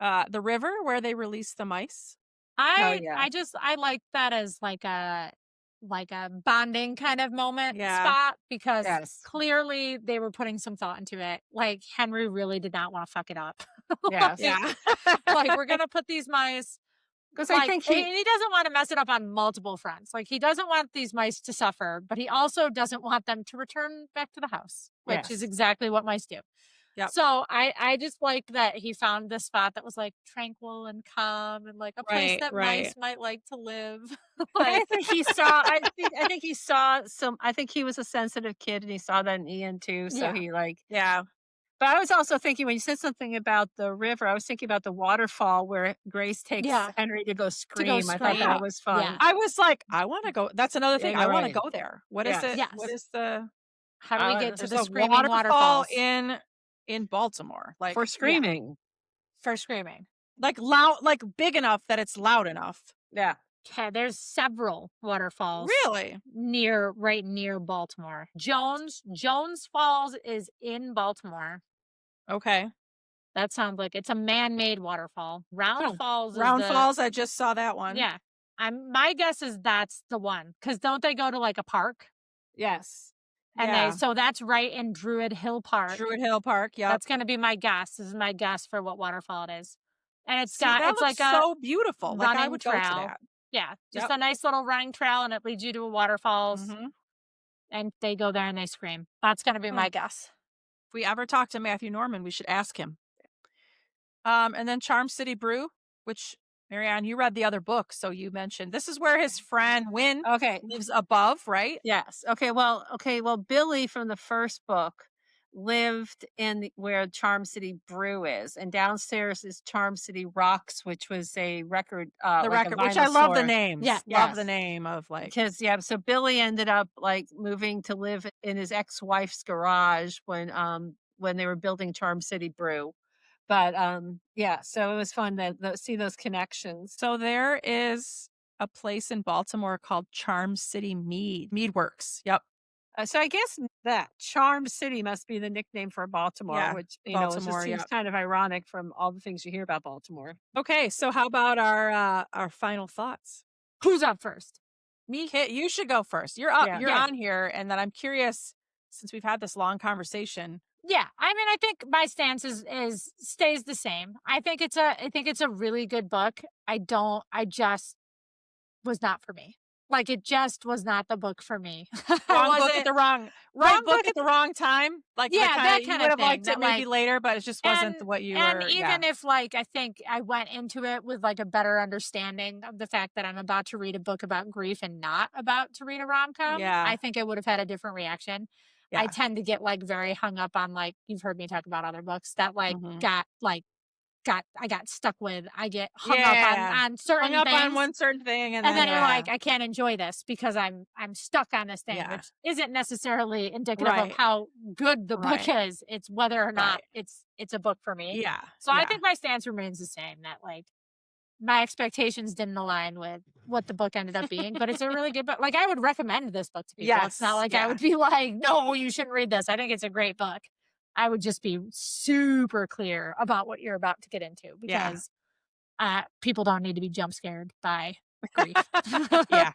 yeah. The river where they release the mice. Oh I yeah. I just I like that as like a bonding kind of moment Yeah. spot because Yes. clearly they were putting some thought into it. Like Henry really did not want to fuck it up. Yes. like, Yeah. like we're gonna put these mice Because I like think and he. he doesn't want to mess it up on multiple fronts. Like he doesn't want these mice to suffer, but he also doesn't want them to return back to the house, which is Yes. exactly what mice do. Yep. So I just like that he found this spot that was like tranquil and calm and like a place Right, that right. mice might like to live. I like think he saw. I think he saw some. I think he was a sensitive kid, and he saw that in Ian too. So yeah. he like. Yeah. But I was also thinking when you said something about the river, I was thinking about the waterfall where Grace takes Yeah. Henry to go To go scream. I thought Yeah. that scream. was Yeah. fun. I was like, I wanna go, that's another Yeah, thing, I you're wanna right. go there. What is Yes. it? What Yes. is the How do we get to there's the a screaming waterfall waterfalls? in Baltimore, For Yeah. screaming. For screaming. like loud, like big enough that it's loud enough. Yeah. Okay, there's several waterfalls Really? right near Baltimore. Jones Falls is in Baltimore. Okay. That sounds like it's a man-made waterfall. Round Huh. Falls is Round the Falls, I just saw that one. yeah. My guess is that's the one because don't they go to like a park Yes. and Yeah. so that's right in Druid Hill Park. Druid Hill Park, yep. That's gonna be my guess. This is my guess for what waterfall it is, and See, that it's looks like a so beautiful, like, I running would go to trail. that. Yeah, just Yep. a nice little running trail, and it leads you to waterfalls, Mhm. and they go there and they scream. That's gonna be Hmm. my guess. If we ever talk to Matthew Norman, we should ask him. And then Charm City Brew, which Marianne, you read the other book, so you mentioned this is where his friend Win Okay. lives above, right? Yes. Okay. Well. Okay. Well, Billy from the first book lived in where Charm City Brew is, and downstairs is Charm City Rocks, which was a record, The like a record, which vinyl I love the store. Yeah. names. Love the Yes. name of, like, Because yeah, so Billy ended up like moving to live in his ex-wife's garage when they were building Charm City Brew. But yeah, so it was fun to see those connections. so there is a place in Baltimore called Charm City Mead Works. Yep. So I guess that Charm City must be the nickname for Baltimore, Yeah. which it just Baltimore, seems yep. kind of ironic from all the things you hear about Baltimore. Okay, so how about our final thoughts? Who's up first? Me? Kit, you should go first. You're up. Yeah. You're Yeah. on here, and then I'm curious, since we've had this long conversation. Yeah, I mean, I think my stance is stays the same. I think it's a really good book. I just was not for me. Like, it just was not the book for me. I Wrong book at wasn't the wrong wrong book book at the wrong time? Like, the yeah, kinda that you kind would of have thing liked it that, maybe like, later, but it just wasn't what you and were. Yeah. even if, like, I think I went into it with, like, a better understanding of the fact that I'm about to read a book about grief and not about to read a rom-com, Yeah. I think I would have had a different reaction. I Yeah. tend to get, like, very hung up on, like, you've heard me talk about other books that, like, Mhm. I got stuck with. I get hung up Yeah. on Hung certain up on things, one certain thing, and and then, then you're yeah. like, "I can't enjoy this because I'm stuck on this thing," Yeah. which isn't necessarily indicative of Right. how good the book Right. is. It's whether or not Right. it's a book for me. Yeah. So I Yeah. think my stance remains the same, that, like, my expectations didn't align with what the book ended up being, but it's a really good book. Like, I would recommend this book to people. It's not Yes. like I Yeah. would be like, "No, you shouldn't read this." I think it's a great book. I would just be super clear about what you're about to get into Yeah. because people don't need to be jump scared by grief. Yeah.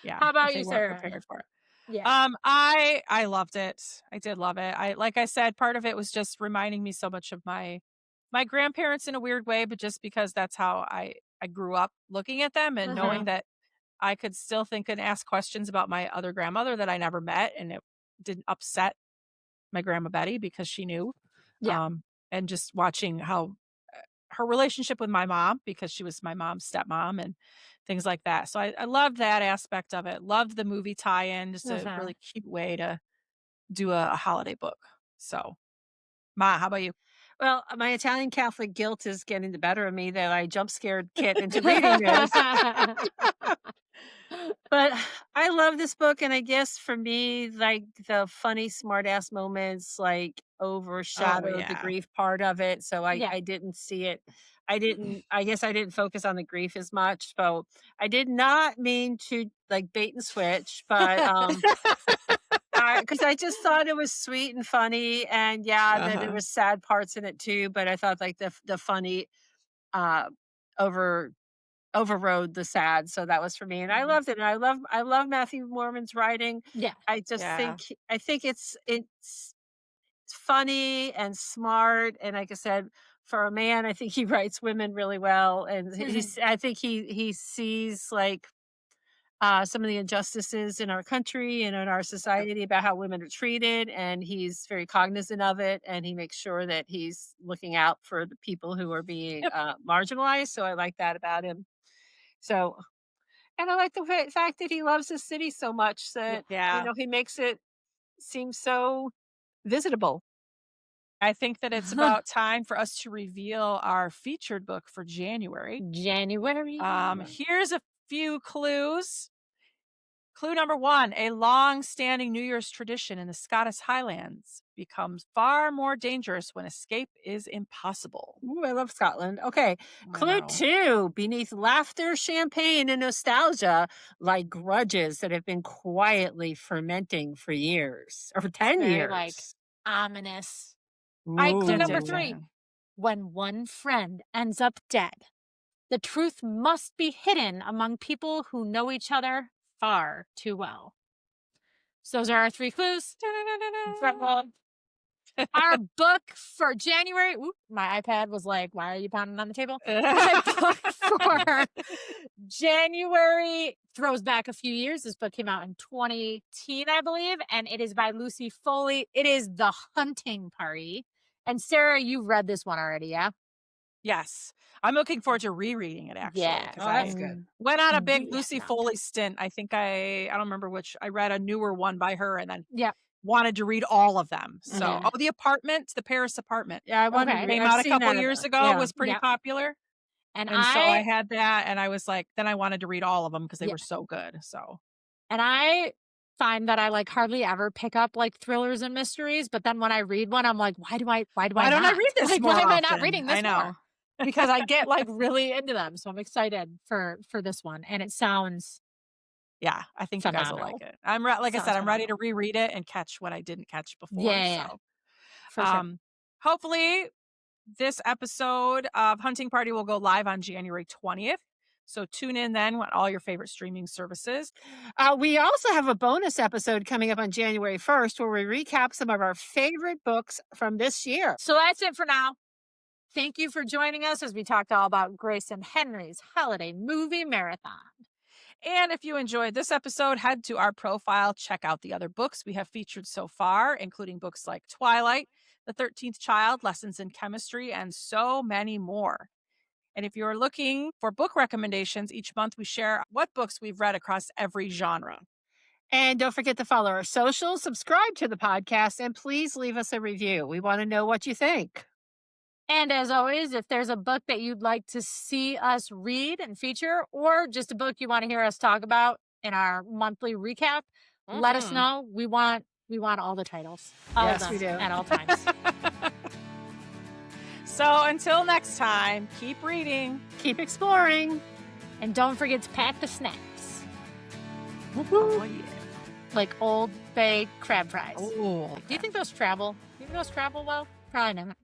Yeah. How If about they you, weren't Sarah? prepared for it. Yeah. I loved it. I did love it. Like I said, part of it was just reminding me so much of my grandparents in a weird way, but just because that's how I grew up looking at them and knowing Mhm. that I could still think and ask questions about my other grandmother that I never met, and it didn't upset my grandma Betty because she knew. Yeah. Um, and just watching how her relationship with my mom, because she was my mom's stepmom and things like that. So I loved that aspect of it. Loved the movie tie-in, just a Mhm. really cute way to do a holiday book. So, Ma, how about you? Well, my Italian Catholic guilt is getting the better of me that I jump scared Kit into reading this. But I love this book, and I guess for me, like, the funny smart-ass moments, like, Oh overshadowed the yeah. grief part of it, so Yeah. I didn't see it. I guess I didn't focus on the grief as much, so I did not mean to, like, bait and switch, but, because I just thought it was sweet and funny, and yeah, there Uh-huh. was sad parts in it too, but I thought, like, the funny, uh, over overrode the sad, so that was for me, and I Mhm. loved it, and I love Matthew Mormon's writing. Yeah. I just Yeah. think I think it's funny and smart, and like I said, for a man, I think he writes women really well, and Mhm. I think he sees, like, some of the injustices in our country and in our Yep. society about how women are treated, and he's very cognizant of it, and he makes sure that he's looking out for the people who are being, Yep. marginalized, so I like that about him. So and I like the fact that he loves his city so much that, Yeah. he makes it seem so visitable. I think that it's about time for us to reveal our featured book for January. January. Here's a few clues. Clue number one: a long standing New Year's tradition in the Scottish Highlands becomes far more dangerous when escape is impossible. Ooh, I love Scotland. Okay. I Clue know. 2, beneath laughter, champagne, and nostalgia lie grudges that have been quietly fermenting for years or for It's 10 very, like, years. ominous. Alright, clue Ooh. Dun, number dun, 3. dun. When one friend ends up dead, the truth must be hidden among people who know each other far too well. So those are our 3 clues. Dun-dun-dun-dun. Our book for January, oop, my iPad was like, "Why are you pounding on the table?" My book for January throws back a few years. This book came out in 2010, I believe, and it is by Lucy Foley. It is The Hunting Party. And Sarah, you've read this one already, yeah? Yes. I'm looking forward to rereading it actually Yeah, because Oh, that's I good. went on a big Lucy Vietnam. Foley stint. I think I don't remember which. I read a newer one by her and then Yeah. wanted to read all of them. So, Mhm. The Apartment, the Paris Apartment. Yeah, I wanted to Okay. read. Came I've out a seen couple that. years ago, Yeah. was pretty Yeah. popular. And And so I I had that, and I was like, then I wanted to read all of them because they yeah. were so good. So, And I find that I like hardly ever pick up like thrillers and mysteries, but then when I read one, I'm like, why do I why don't I not? read this Like, more why am I not often? reading I this more? know. Because I get like really into them. So I'm excited for this one. And it sounds Yeah, I think you guys will like phenomenal. it. Like I said, Sounds I'm ready to phenomenal. reread it and catch what I didn't catch before. Yeah, So, for sure. hopefully this episode of Hunting Party will go live on January 20th. So tune in then on all your favorite streaming services. We also have a bonus episode coming up on January 1st where we recap some of our favorite books from this year. So that's it for now. Thank you for joining us as we talked all about Grace and Henry's holiday movie marathon. And if you enjoyed this episode, head to our profile, check out the other books we have featured so far, including books like Twilight, The 13th Child, Lessons in Chemistry, and so many more. And if you're looking for book recommendations, each month we share what books we've read across every genre. And don't forget to follow our socials, subscribe to the podcast, and please leave us a review. We want to know what you think. And as always, if there's a book that you'd like to see us read and feature, or just a book you want to hear us talk about in our monthly recap, let us know. We want all the titles. All Yes, of them we do. at all times. So until next time, keep reading. Keep exploring. And don't forget to pack the snacks. Oh, yeah. Like Old Bay crab fries. Oh, Do you think those travel? Do you think those travel well? Probably not.